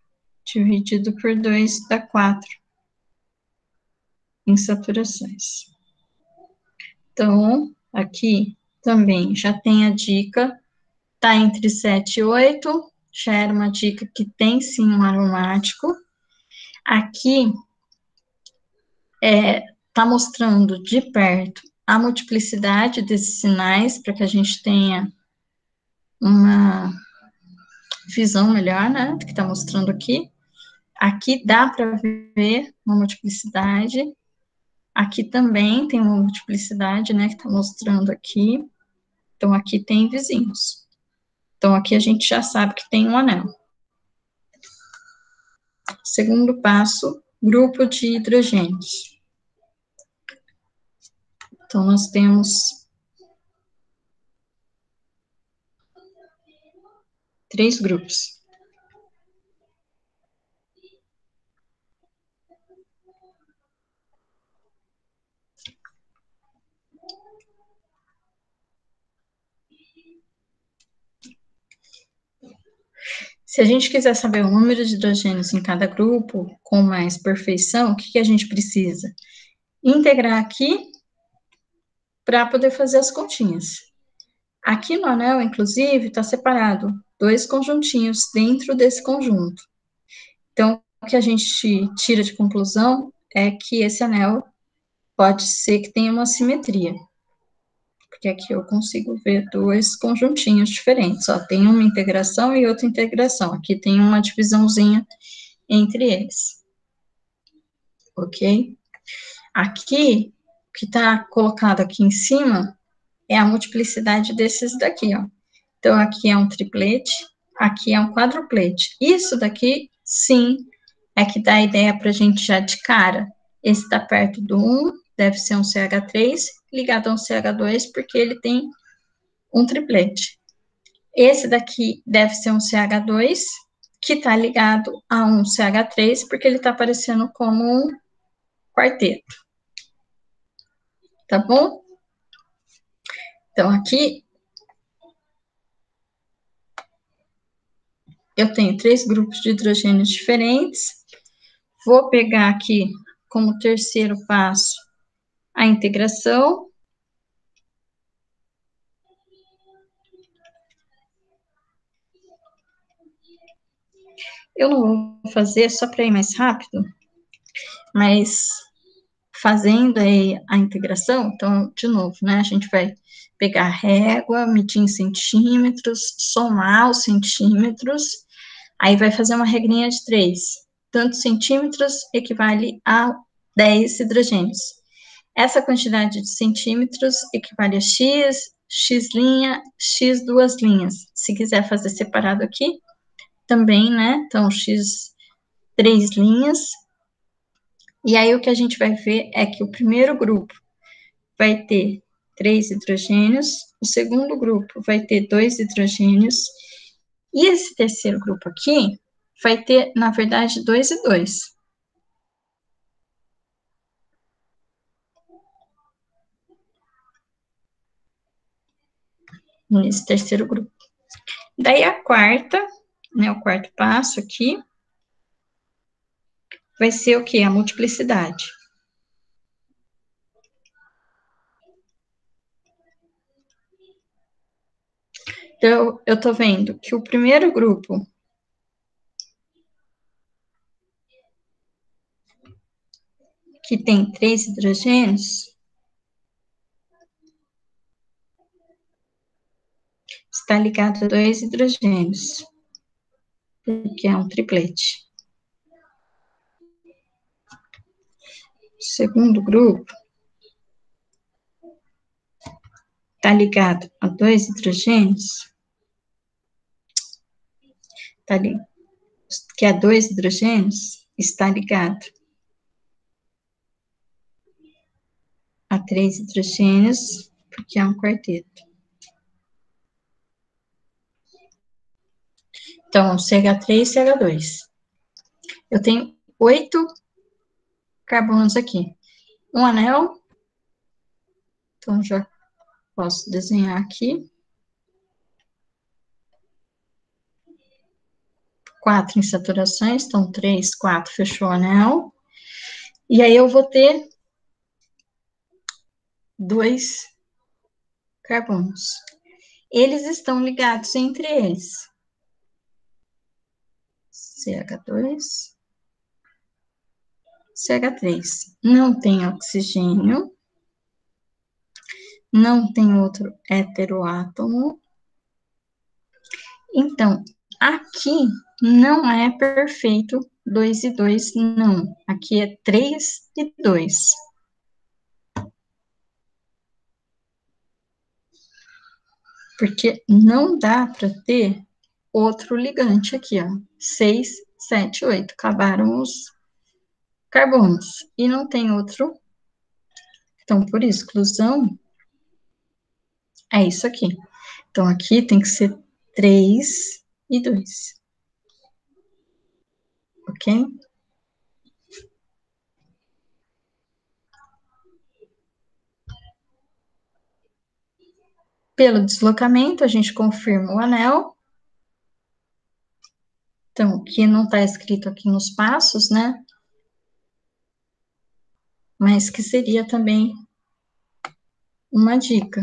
dividido por 2 dá 4 insaturações. Então, aqui também já tem a dica, tá entre 7 e 8, já era uma dica que tem sim um aromático. Aqui, tá mostrando de perto a multiplicidade desses sinais, para que a gente tenha uma visão melhor, né, do que está mostrando aqui. Aqui dá para ver uma multiplicidade. Aqui também tem uma multiplicidade, né, que está mostrando aqui. Então, aqui tem vizinhos. Então, aqui a gente já sabe que tem um anel. Segundo passo, grupo de hidrogênios. Então, nós temos 3 grupos. Se a gente quiser saber o número de hidrogênios em cada grupo com mais perfeição, o que a gente precisa? Integrar aqui para poder fazer as continhas. Aqui no anel, inclusive, está separado 2 conjuntinhos dentro desse conjunto. Então, o que a gente tira de conclusão é que esse anel pode ser que tenha uma simetria. Porque aqui eu consigo ver 2 conjuntinhos diferentes. Ó, tem uma integração e outra integração. Aqui tem uma divisãozinha entre eles. Ok? Aqui, o que está colocado aqui em cima é a multiplicidade desses daqui, ó. Então, aqui é um triplete, aqui é um quadruplete. Isso daqui, sim, é que dá a ideia para a gente já de cara. Esse está perto do 1, deve ser um CH3, ligado a um CH2, porque ele tem um triplete. Esse daqui deve ser um CH2, que está ligado a um CH3, porque ele está aparecendo como um quarteto. Tá bom? Então, aqui eu tenho 3 grupos de hidrogênios diferentes. Vou pegar aqui como terceiro passo a integração. Eu não vou fazer só para ir mais rápido, mas fazendo aí a integração, então, de novo, né, a gente vai pegar a régua, medir em centímetros, somar os centímetros, aí vai fazer uma regrinha de 3. Tantos centímetros equivale a 10 hidrogênios. Essa quantidade de centímetros equivale a x, x', x 2 linhas. Se quiser fazer separado aqui, também, né? Então, x 3 linhas. E aí, o que a gente vai ver é que o primeiro grupo vai ter 3 hidrogênios, o segundo grupo vai ter 2 hidrogênios, e esse terceiro grupo aqui vai ter, na verdade, 2 e 2. Nesse terceiro grupo. Daí a quarta, né, o quarto passo aqui, vai ser o quê? A multiplicidade. Então, eu tô vendo que o primeiro grupo que tem 3 hidrogênios, está ligado a 2 hidrogênios, porque é um triplete. O segundo grupo está ligado a 2 hidrogênios, que é 2 hidrogênios, está ligado a 3 hidrogênios, porque é um quarteto. Então, CH3 e CH2. Eu tenho 8 carbonos aqui. Um anel, então já posso desenhar aqui. 4 insaturações, então 3, 4, fechou o anel. E aí eu vou ter 2 carbonos. Eles estão ligados entre eles. CH2, CH3. Não tem oxigênio. Não tem outro heteroátomo. Então, aqui não é perfeito 2 e 2, não. Aqui é 3 e 2. Porque não dá para ter outro ligante aqui, ó. 6, 7, 8. Acabaram os carbonos. E não tem outro. Então, por exclusão, é isso aqui. Então, aqui tem que ser 3 e 2. Ok? Pelo deslocamento, a gente confirma o anel. Então, que não está escrito aqui nos passos, né? Mas que seria também uma dica.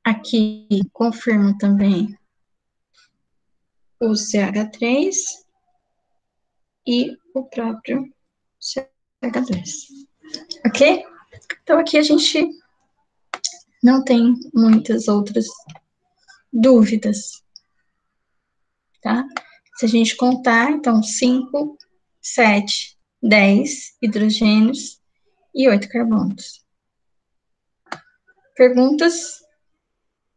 Aqui, confirmo também o CH3 e o próprio CH2. Ok? Então, aqui a gente não tem muitas outras dúvidas, tá? Se a gente contar, então, 5, 7, 10 hidrogênios e 8 carbonos. Perguntas?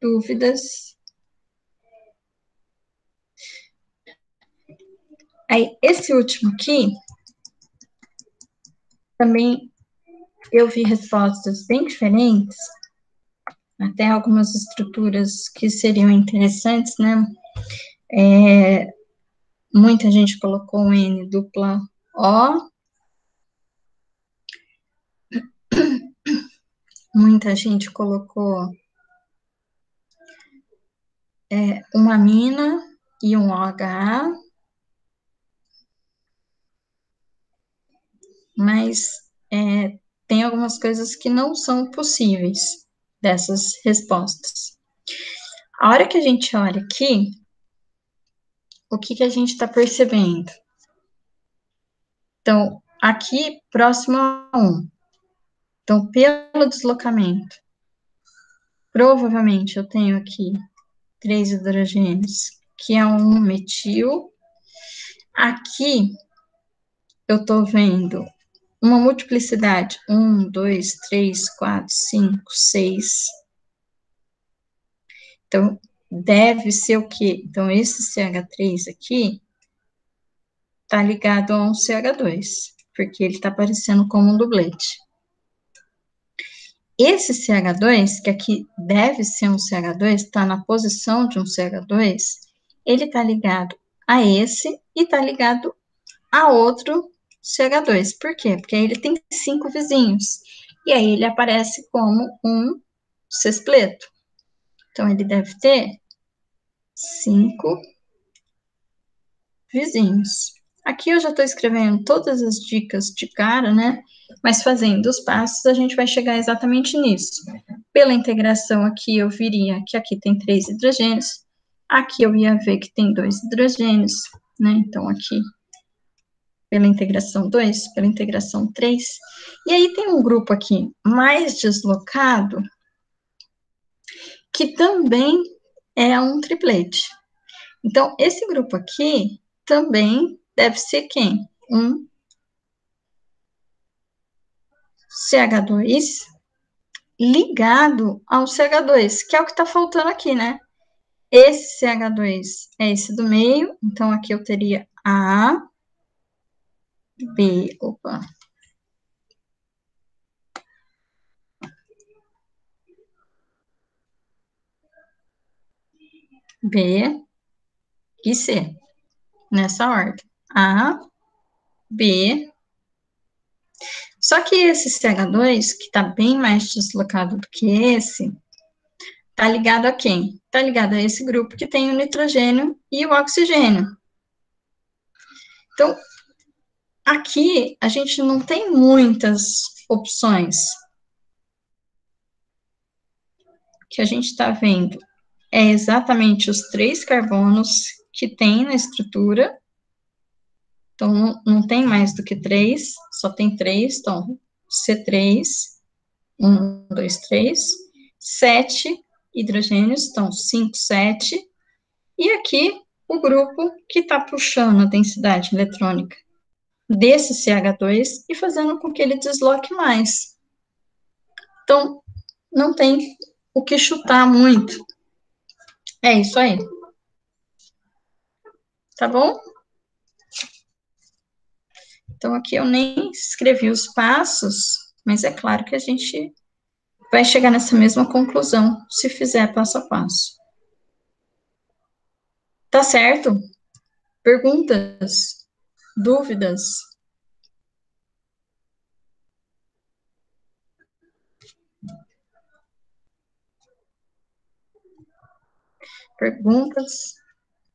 Dúvidas? Aí, esse último aqui, também eu vi respostas bem diferentes, até algumas estruturas que seriam interessantes, né? Muita gente colocou um N dupla O, muita gente colocou uma mina e um OH, mas tem algumas coisas que não são possíveis dessas respostas. A hora que a gente olha aqui, o que a gente está percebendo? Então, aqui, próximo a 1. Então, pelo deslocamento, provavelmente eu tenho aqui 3 hidrogênios, que é um metil. Aqui, eu estou vendo uma multiplicidade, 1, 2, 3, 4, 5, 6. Então, deve ser o quê? Então, esse CH3 aqui está ligado a um CH2, porque ele está aparecendo como um dublete. Esse CH2, que aqui deve ser um CH2, está na posição de um CH2, ele está ligado a esse e está ligado a outro CH2. Por quê? Porque aí ele tem 5 vizinhos. E aí ele aparece como um sexteto. Então, ele deve ter 5 vizinhos. Aqui eu já estou escrevendo todas as dicas de cara, né? Mas fazendo os passos, a gente vai chegar exatamente nisso. Pela integração aqui, eu viria que aqui tem 3 hidrogênios. Aqui eu ia ver que tem 2 hidrogênios, né? Então, aqui, pela integração 2, pela integração 3. E aí tem um grupo aqui mais deslocado, que também é um triplete. Então, esse grupo aqui também deve ser quem? Um CH2 ligado ao CH2, que é o que está faltando aqui, né? Esse CH2 é esse do meio, então aqui eu teria A, B, opa. B e C, nessa ordem. A, B. Só que esse CH2, que está bem mais deslocado do que esse, está ligado a quem? Está ligado a esse grupo que tem o nitrogênio e o oxigênio. Então, aqui a gente não tem muitas opções. O que a gente está vendo é exatamente os 3 carbonos que tem na estrutura. Então, não tem mais do que 3, só tem 3. Então, C3, 1, 2, 3. 7 hidrogênios, então 5, 7. E aqui o grupo que está puxando a densidade eletrônica desse CH2 e fazendo com que ele desloque mais. Então, não tem o que chutar muito. É isso aí. Tá bom? Então, aqui eu nem escrevi os passos, mas é claro que a gente vai chegar nessa mesma conclusão se fizer passo a passo. Tá certo? Perguntas? Dúvidas? Perguntas?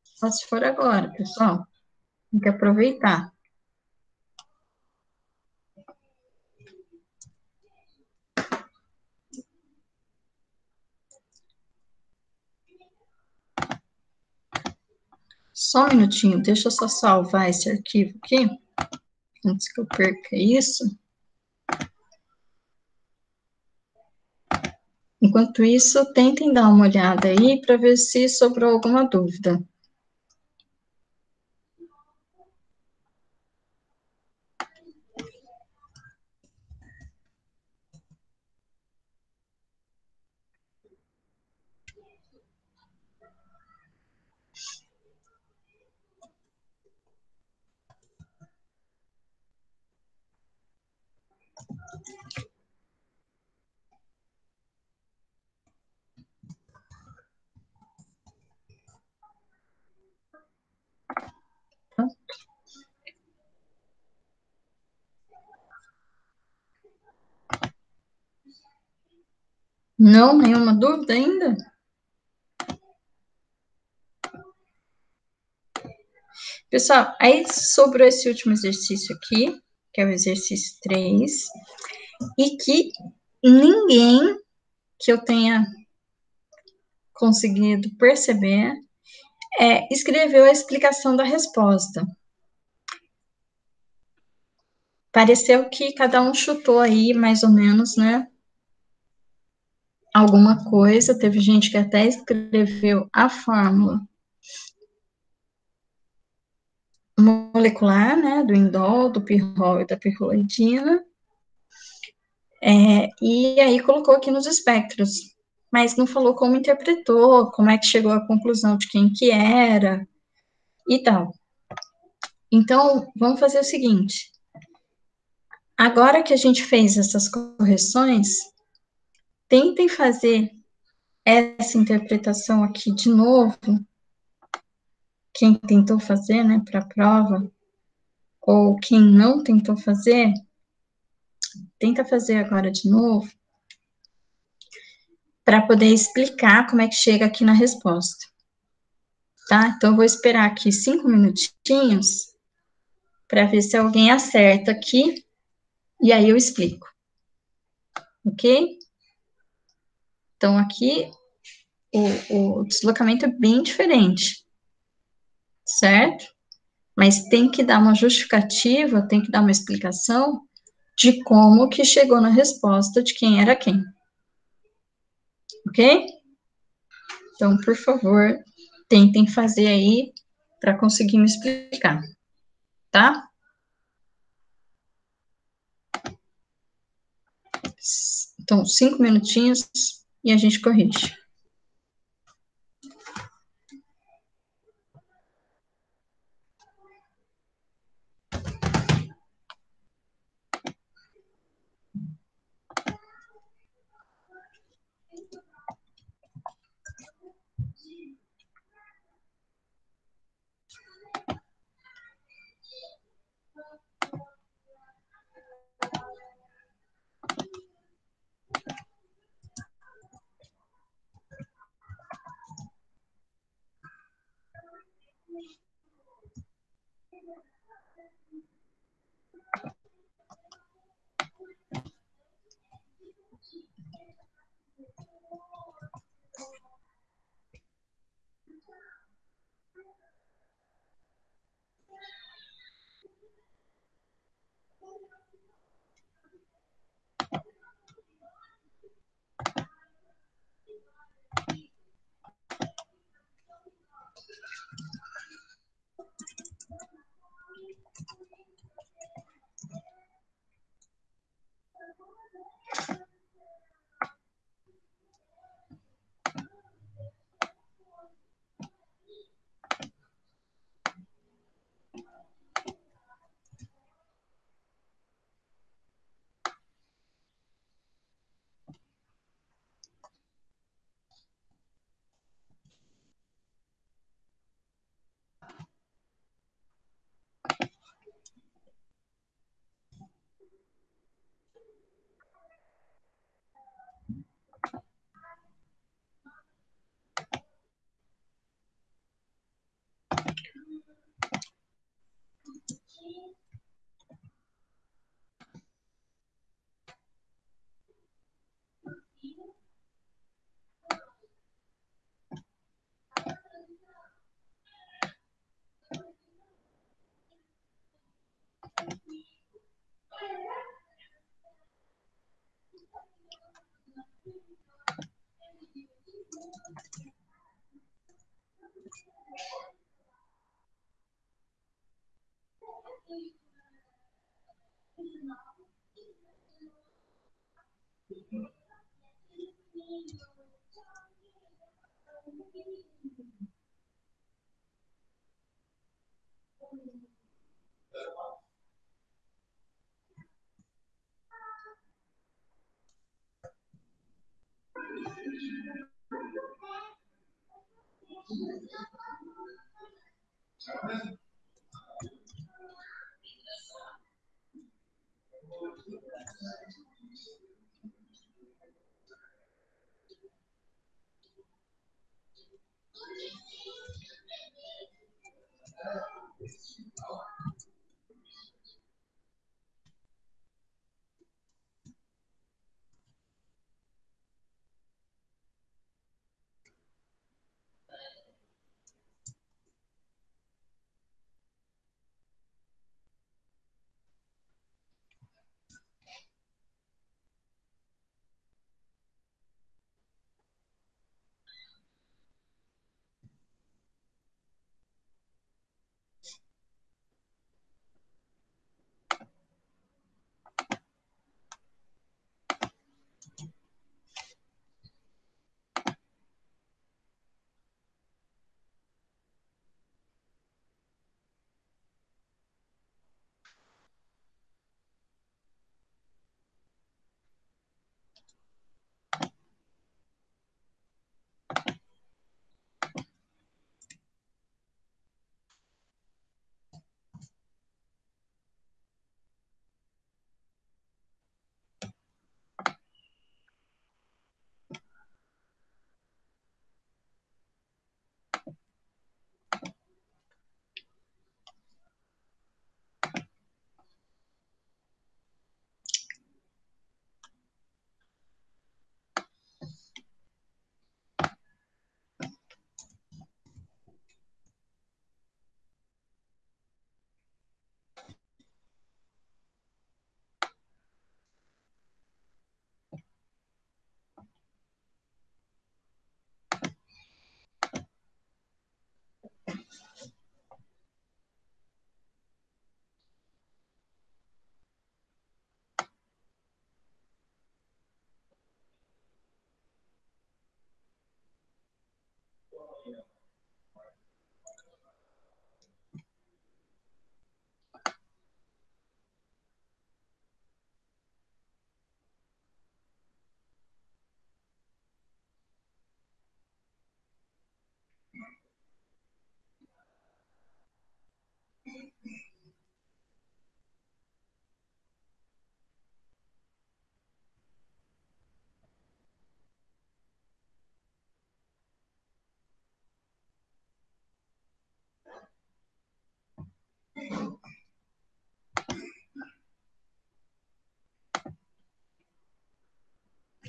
Só se for agora, pessoal. Tem que aproveitar. Só um minutinho, deixa eu só salvar esse arquivo aqui, antes que eu perca isso. Enquanto isso, tentem dar uma olhada aí para ver se sobrou alguma dúvida. Não, nenhuma dúvida ainda? Pessoal, aí sobrou esse último exercício aqui, que é o exercício 3, e que ninguém que eu tenha conseguido perceber escreveu a explicação da resposta. Pareceu que cada um chutou aí, mais ou menos, né? Alguma coisa. Teve gente que até escreveu a fórmula molecular, né? Do indol, do pirrol e da pirrolidina. E aí colocou aqui nos espectros. Mas não falou como interpretou, como é que chegou à conclusão de quem que era e tal. Então, vamos fazer o seguinte. Agora que a gente fez essas correções, tentem fazer essa interpretação aqui de novo, quem tentou fazer, né, para a prova, ou quem não tentou fazer, tenta fazer agora de novo, para poder explicar como é que chega aqui na resposta. Tá? Então, eu vou esperar aqui 5 minutinhos para ver se alguém acerta aqui, e aí eu explico. Ok? Então, aqui, o deslocamento é bem diferente, certo? Mas tem que dar uma justificativa, tem que dar uma explicação de como que chegou na resposta de quem era quem. Ok? Então, por favor, tentem fazer aí para conseguir me explicar, tá? Então, 5 minutinhos e a gente corrige.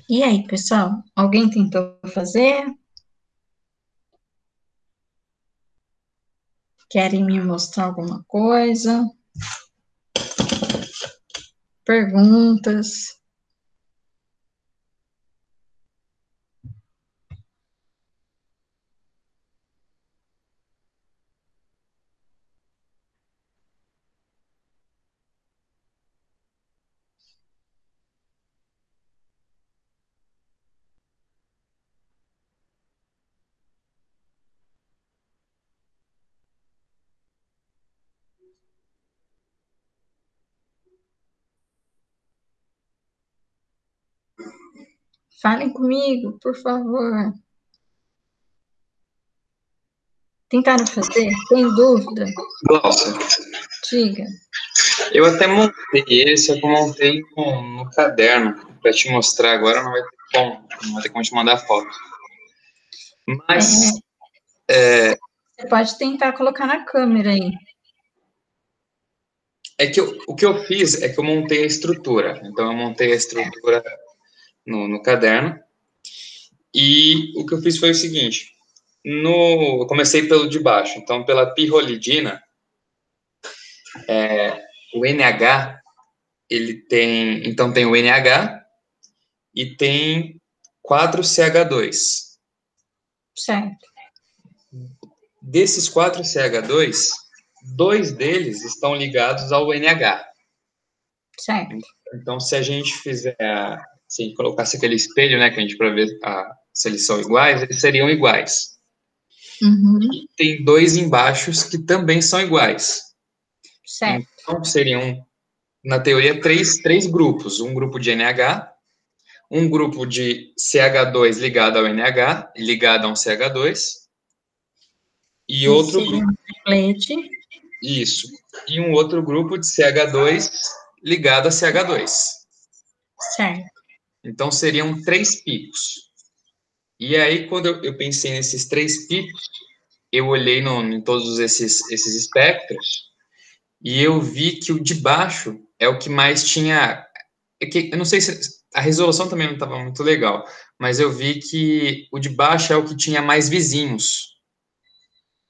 E aí, pessoal, alguém tentou fazer? Querem me mostrar alguma coisa? Perguntas? Falem comigo, por favor. Tentaram fazer? Tem dúvida? Nossa, Diga. eu até montei esse, eu montei no caderno, para te mostrar agora, não vai ter como te mandar foto. Mas, Você pode tentar colocar na câmera aí. o que eu fiz é que eu montei a estrutura. Então, eu montei a estrutura no caderno. E o que eu fiz foi o seguinte: eu comecei pelo de baixo. Então, pela pirrolidina, o NH, ele tem. Então, tem o NH e tem 4CH2. Certo. Desses 4CH2, dois deles estão ligados ao NH. Certo. Então, se a gente se a gente colocasse aquele espelho, né, que a gente para ver se eles são iguais, eles seriam iguais. Uhum. E tem dois embaixo que também são iguais. Certo. Então, seriam, na teoria, três grupos. Um grupo de NH, um grupo de CH2 ligado ao NH, ligado a um CH2, e outro seria grupo. um triplete. Isso. E um outro grupo de CH2 ligado a CH2. Certo. Então, seriam 3 picos. E aí, quando eu pensei nesses 3 picos, eu olhei em todos esses espectros e eu vi que o de baixo é o que mais tinha. Eu não sei se a resolução também não estava muito legal, mas eu vi que o de baixo é o que tinha mais vizinhos.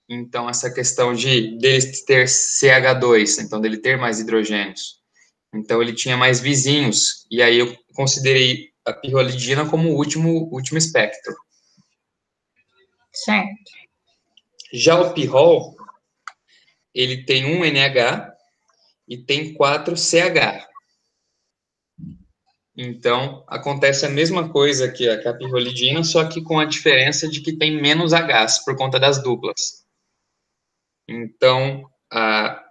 Então, essa questão dele ter CH2, então dele ter mais hidrogênios. Então, ele tinha mais vizinhos. E aí eu considerei a pirrolidina como o último espectro. Certo. Já o pirrol, ele tem um NH e tem 4 CH. Então, acontece a mesma coisa que a pirrolidina, só que com a diferença de que tem menos Hs por conta das duplas. Então,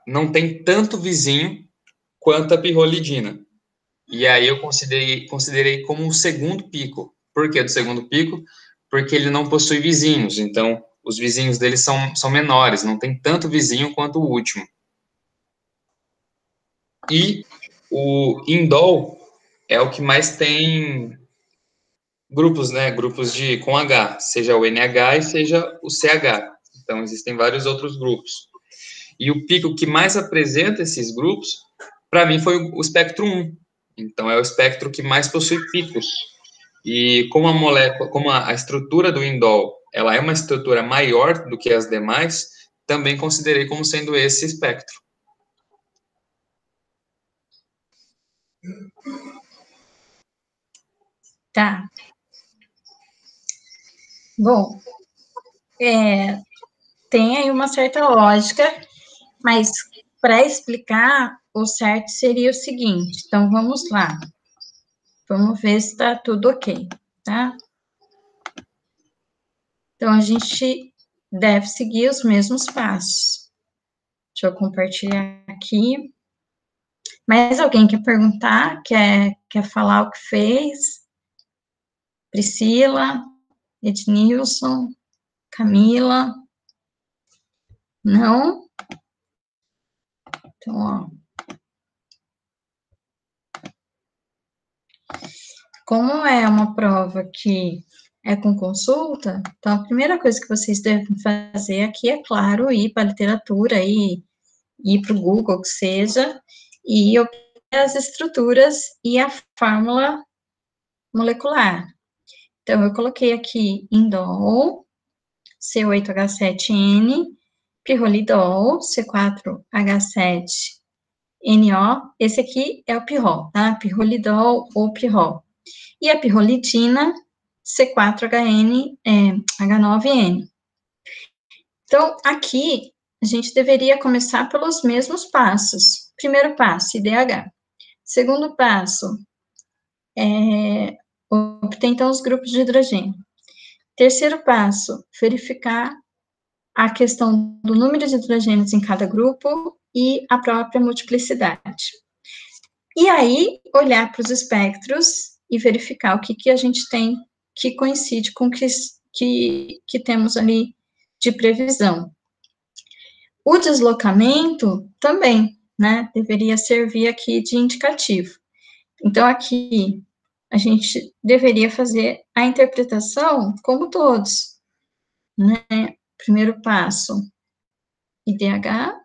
não tem tanto vizinho quanto a pirrolidina. E aí eu considerei como um segundo pico. Por que do segundo pico? Porque ele não possui vizinhos. Então, os vizinhos dele são menores, não tem tanto vizinho quanto o último. E o indol é o que mais tem grupos, né? Grupos com H, seja o NH e seja o CH. Então, existem vários outros grupos. E o pico que mais apresenta esses grupos, para mim, foi o espectro 1. Então, é o espectro que mais possui picos. E como a molécula, como a estrutura do indol, ela é uma estrutura maior do que as demais, também considerei como sendo esse espectro. Tá. Bom, tem aí uma certa lógica, mas para explicar, o certo seria o seguinte. Então, vamos lá. Vamos ver se está tudo ok, tá? Então, a gente deve seguir os mesmos passos. Deixa eu compartilhar aqui. Mais alguém quer perguntar? Quer falar o que fez? Priscila, Ednilson, Camila? Não? Então, ó. Como é uma prova que é com consulta, então a primeira coisa que vocês devem fazer aqui, é claro, ir para a literatura, ir para o Google, que seja, e obter as estruturas e a fórmula molecular. Então, eu coloquei aqui indol, C8H7N, pirrolidol, C4H7NO, esse aqui é o pirrol, tá? Pirrolidol ou pirrol. E a pirrolidina, C4H9N. Então, aqui, a gente deveria começar pelos mesmos passos. Primeiro passo, IDH. Segundo passo, obter, então, os grupos de hidrogênio. Terceiro passo, verificar a questão do número de hidrogênios em cada grupo e a própria multiplicidade. E aí, olhar para os espectros e verificar o que a gente tem que coincide com o que temos ali de previsão. O deslocamento também, né, deveria servir aqui de indicativo. Então, aqui, a gente deveria fazer a interpretação como todos, né? Primeiro passo, IDH.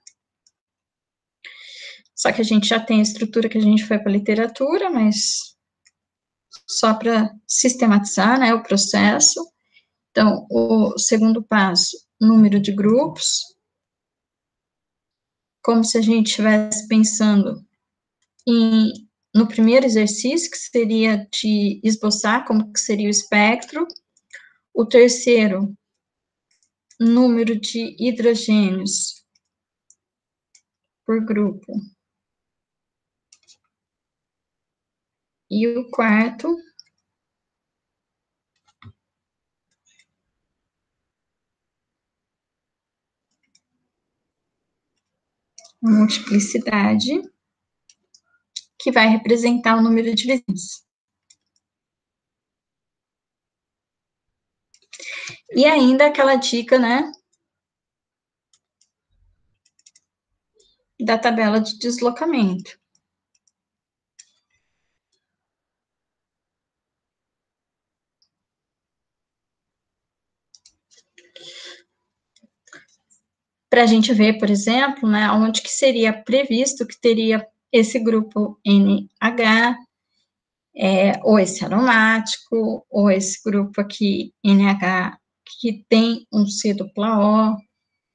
Só que a gente já tem a estrutura que a gente foi para a literatura, mas só para sistematizar, né, o processo. Então, o segundo passo, número de grupos, como se a gente estivesse pensando no primeiro exercício, que seria de esboçar como que seria o espectro. O terceiro, número de hidrogênios por grupo. E o quarto, multiplicidade, que vai representar o número de vezes. E ainda aquela dica, né, da tabela de deslocamento. Para a gente ver, por exemplo, né, onde que seria previsto que teria esse grupo NH, ou esse aromático, ou esse grupo aqui, NH, que tem um C dupla O.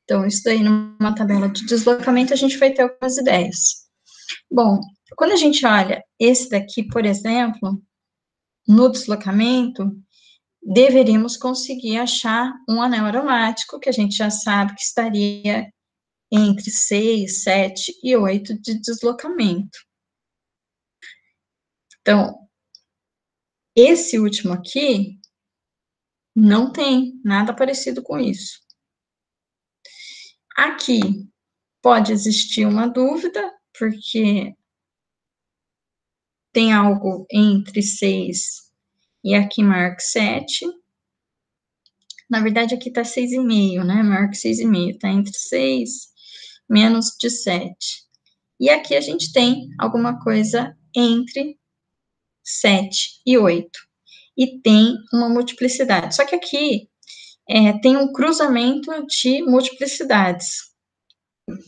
Então, isso daí numa tabela de deslocamento a gente vai ter algumas ideias. Bom, quando a gente olha esse daqui, por exemplo, no deslocamento, deveríamos conseguir achar um anel aromático, que a gente já sabe que estaria entre 6, 7 e 8 de deslocamento. Então, esse último aqui não tem nada parecido com isso. Aqui pode existir uma dúvida, porque tem algo entre 6 e aqui maior que 7. Na verdade, aqui tá 6,5, né? Maior que 6,5, tá entre 6 menos de 7. E aqui a gente tem alguma coisa entre 7 e 8. E tem uma multiplicidade. Só que aqui tem um cruzamento de multiplicidades.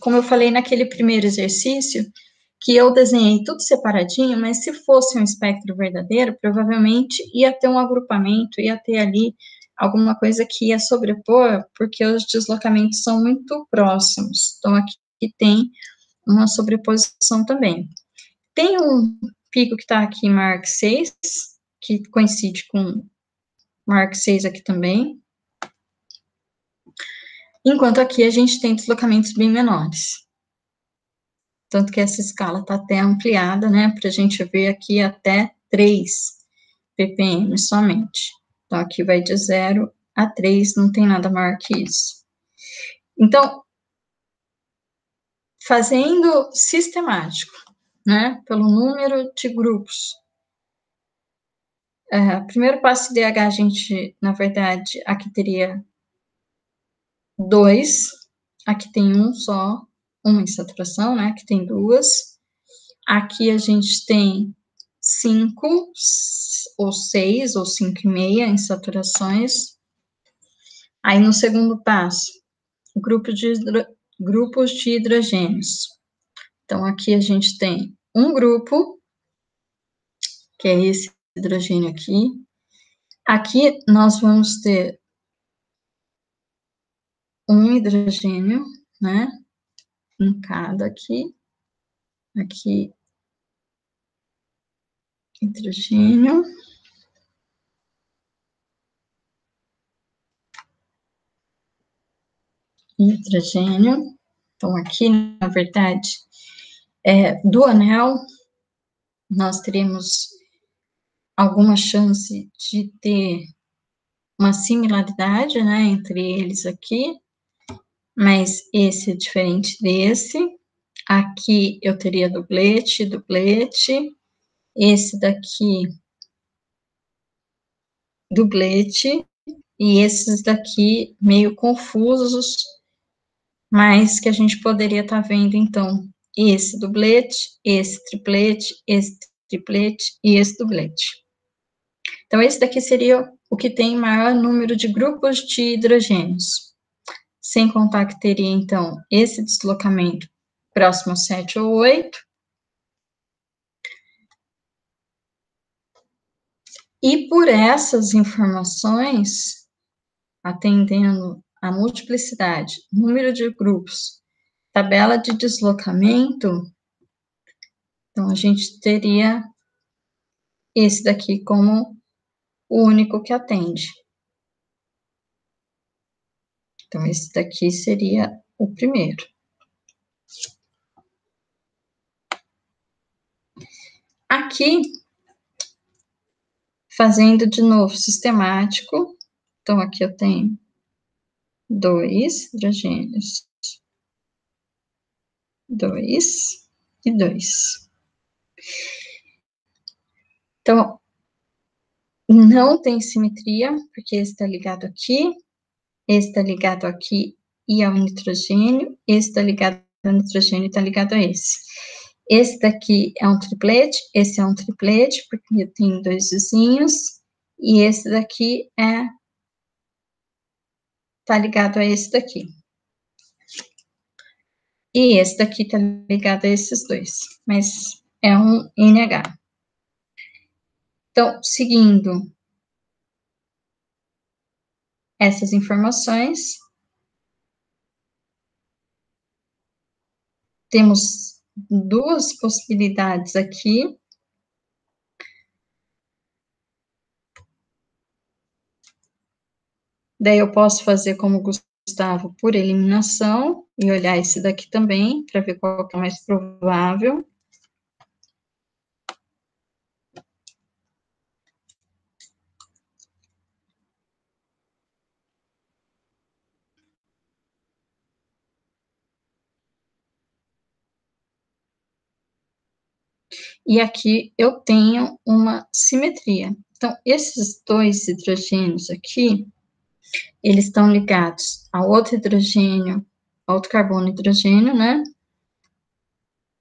Como eu falei naquele primeiro exercício, que eu desenhei tudo separadinho, mas se fosse um espectro verdadeiro, provavelmente ia ter um agrupamento, ia ter ali alguma coisa que ia sobrepor, porque os deslocamentos são muito próximos. Então, aqui tem uma sobreposição também. Tem um pico que está aqui, Mark 6, que coincide com Mark 6 aqui também. Enquanto aqui a gente tem deslocamentos bem menores. Tanto que essa escala está até ampliada, né, para a gente ver aqui até 3 ppm somente. Então, aqui vai de 0 a 3, não tem nada maior que isso. Então, fazendo sistemático, né, pelo número de grupos. Primeiro passo IDH, a gente, na verdade, aqui teria 2, aqui tem um só, uma em saturação, né, aqui tem 2. Aqui a gente tem 5, ou 6, ou 5,5 em saturações. Aí, no segundo passo, grupos de hidrogênios. Então, aqui a gente tem um grupo, que é esse hidrogênio aqui. Aqui nós vamos ter um hidrogênio, né? Em cada aqui. Aqui, hidrogênio. Hidrogênio. Então, aqui, na verdade, do anel, nós teremos alguma chance de ter uma similaridade, né, entre eles aqui, mas esse é diferente desse. Aqui eu teria duplete, duplete, esse daqui, duplete, e esses daqui meio confusos, mas que a gente poderia estar vendo, então, esse duplete, esse triplete e esse duplete. Então, esse daqui seria o que tem maior número de grupos de hidrogênios. Sem contar que teria, então, esse deslocamento próximo ao 7 ou 8. E por essas informações, atendendo a multiplicidade, número de grupos, tabela de deslocamento, então a gente teria esse daqui como o único que atende. Então, esse daqui seria o primeiro. Aqui, fazendo de novo sistemático, então aqui eu tenho 2 hidrogênios, 2 e 2. Então, não tem simetria, porque esse está ligado aqui, esse está ligado aqui e ao nitrogênio, esse está ligado ao nitrogênio e está ligado a esse. Esse daqui é um triplete, esse é um triplete, porque eu tenho 2 vizinhos, e esse daqui tá ligado a esse daqui. E esse daqui tá ligado a esses dois, mas é um NH. Então, seguindo essas informações, temos 2 possibilidades aqui. Daí eu posso fazer como Gustavo por eliminação e olhar esse daqui também, para ver qual que é mais provável. E aqui eu tenho uma simetria. Então, esses 2 hidrogênios aqui, eles estão ligados a outro hidrogênio, a outro carbono hidrogênio, né?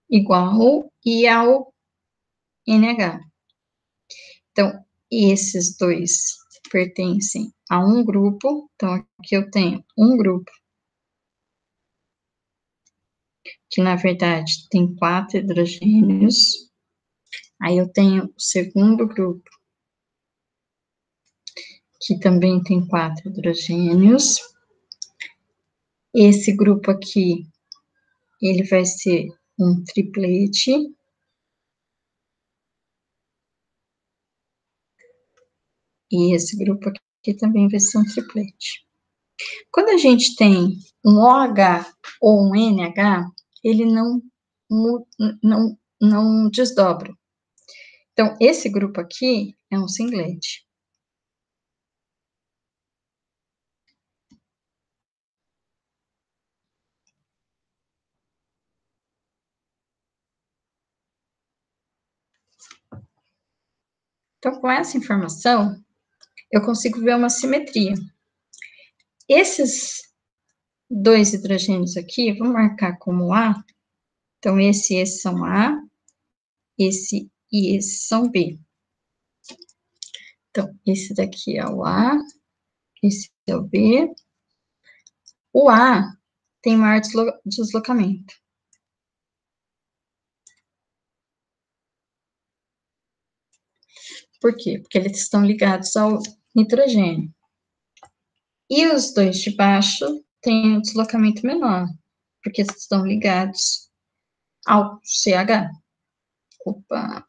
Igual e ao NH. Então, esses 2 pertencem a um grupo. Então, aqui eu tenho um grupo que, na verdade, tem 4 hidrogênios. Aí eu tenho o segundo grupo, que também tem 4 hidrogênios. Esse grupo aqui, ele vai ser um triplete. E esse grupo aqui também vai ser um triplete. Quando a gente tem um OH ou um NH, ele não desdobra. Então, esse grupo aqui é um singlete. Então, com essa informação, eu consigo ver uma simetria. Esses 2 hidrogênios aqui, vou marcar como A. Então, esse e esse são A, esse e esse são B. Então, esse daqui é o A, esse é o B. O A tem maior deslocamento. Por quê? Porque eles estão ligados ao nitrogênio. E os dois de baixo têm um deslocamento menor, porque estão ligados ao CH. Opa!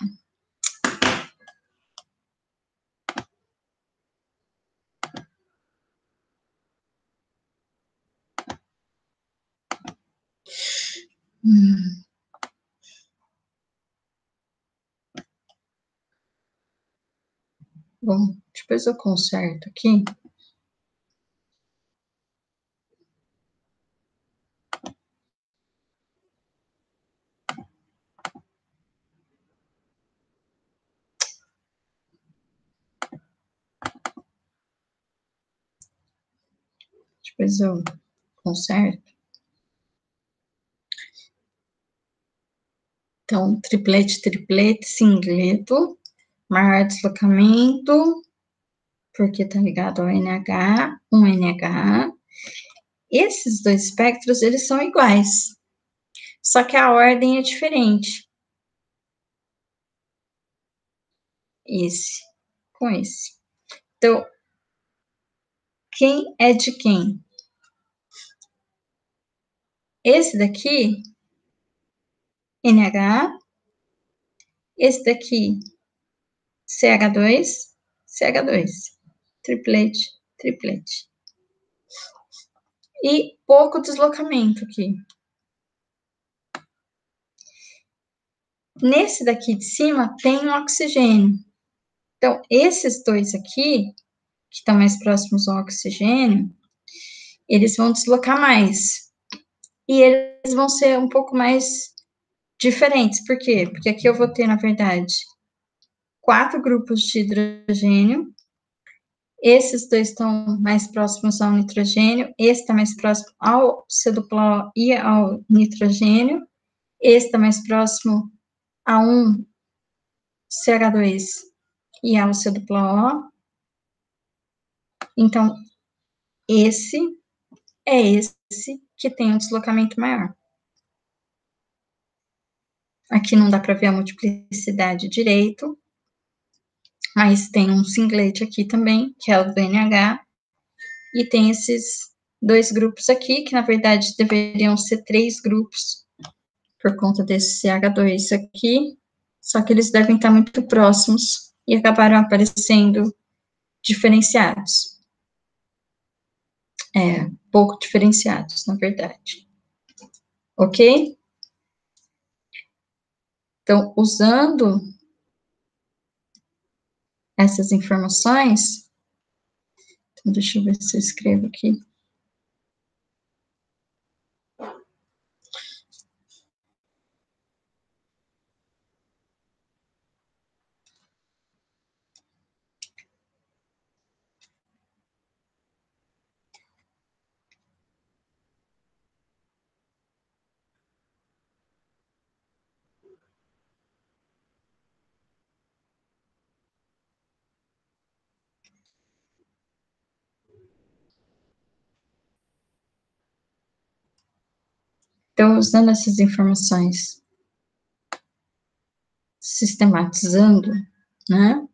Bom, depois eu conserto aqui. Depois eu conserto. Então, triplete, triplete, singleto, maior deslocamento, porque tá ligado ao NH, um NH. Esses dois espectros, eles são iguais, só que a ordem é diferente. Esse com esse. Então, quem é de quem? Esse daqui, NH, esse daqui, CH2, CH2, triplete, triplete. E pouco deslocamento aqui. Nesse daqui de cima tem um oxigênio. Então, esses dois aqui, que estão mais próximos ao oxigênio, eles vão deslocar mais. E eles vão ser um pouco mais diferentes. Por quê? Porque aqui eu vou ter, na verdade, 4 grupos de hidrogênio. Esses dois estão mais próximos ao nitrogênio. Esse está mais próximo ao C-O e ao nitrogênio. Esse está mais próximo a um CH2 e ao C-O. Então, esse é esse que tem um deslocamento maior. Aqui não dá para ver a multiplicidade direito, mas tem um singlete aqui também, que é o do NH, e tem esses dois grupos aqui, que na verdade deveriam ser 3 grupos, por conta desse CH2 aqui, só que eles devem estar muito próximos e acabaram aparecendo diferenciados. Pouco diferenciados, na verdade. Ok? Então, usando essas informações, então deixa eu ver se eu escrevo aqui. Então, usando essas informações, sistematizando, né?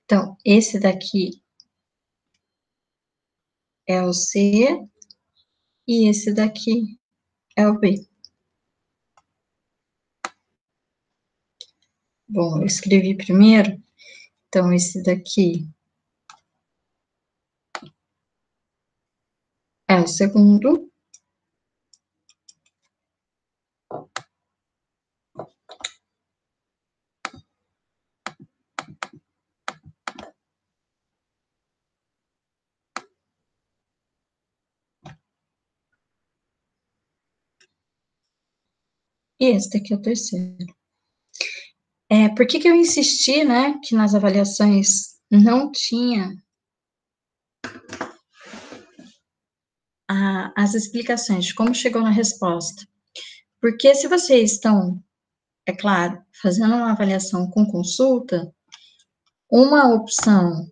Então, esse daqui é o C e esse daqui é o B. Bom, eu escrevi primeiro, então esse daqui é o segundo. E esse daqui é o terceiro. Por que eu insisti, né, que nas avaliações não tinha as explicações de como chegou na resposta? Porque se vocês estão, é claro, fazendo uma avaliação com consulta, uma opção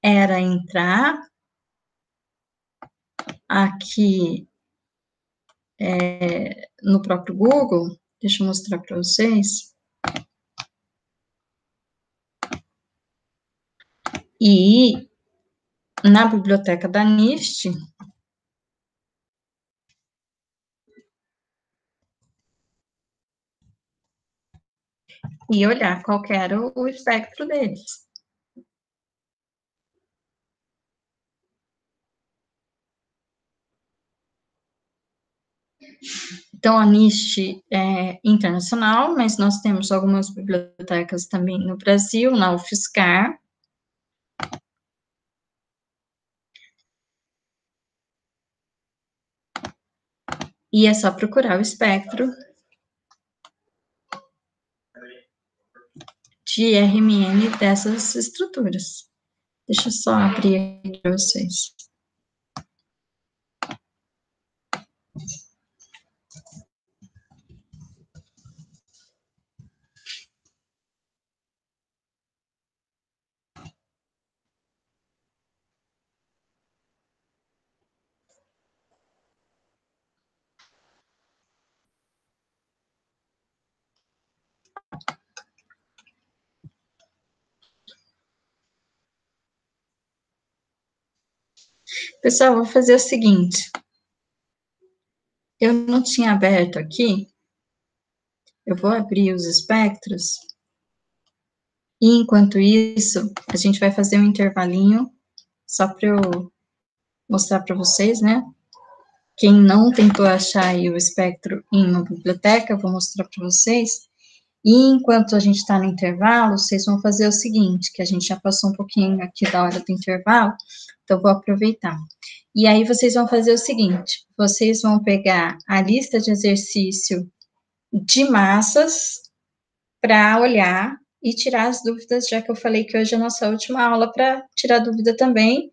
era entrar aqui no próprio Google Deixa eu mostrar para vocês. E na biblioteca da NIST, e olhar qual que era o espectro deles. Então, a NIST é internacional, mas nós temos algumas bibliotecas também no Brasil, na UFSCar. E é só procurar o espectro de RMN dessas estruturas. Deixa eu só abrir aqui para vocês. Pessoal, vou fazer o seguinte. Eu não tinha aberto aqui. Eu vou abrir os espectros. E, enquanto isso, a gente vai fazer um intervalinho, só para eu mostrar para vocês, né? Quem não tentou achar aí o espectro em uma biblioteca, eu vou mostrar para vocês. E enquanto a gente está no intervalo, vocês vão fazer o seguinte, que a gente já passou um pouquinho aqui da hora do intervalo, então vou aproveitar. E aí vocês vão fazer o seguinte, vocês vão pegar a lista de exercício de massas para olhar e tirar as dúvidas, já que eu falei que hoje é a nossa última aula para tirar dúvida também.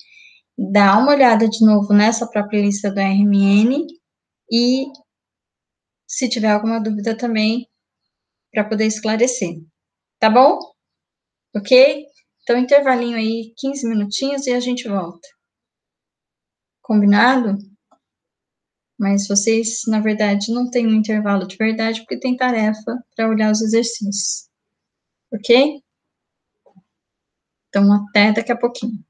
Dá uma olhada de novo nessa própria lista do RMN e, se tiver alguma dúvida também, para poder esclarecer. Tá bom? Ok? Então, intervalinho aí, 15 minutinhos e a gente volta. Combinado? Mas vocês, na verdade, não têm um intervalo de verdade, porque tem tarefa para olhar os exercícios. Ok? Então, até daqui a pouquinho.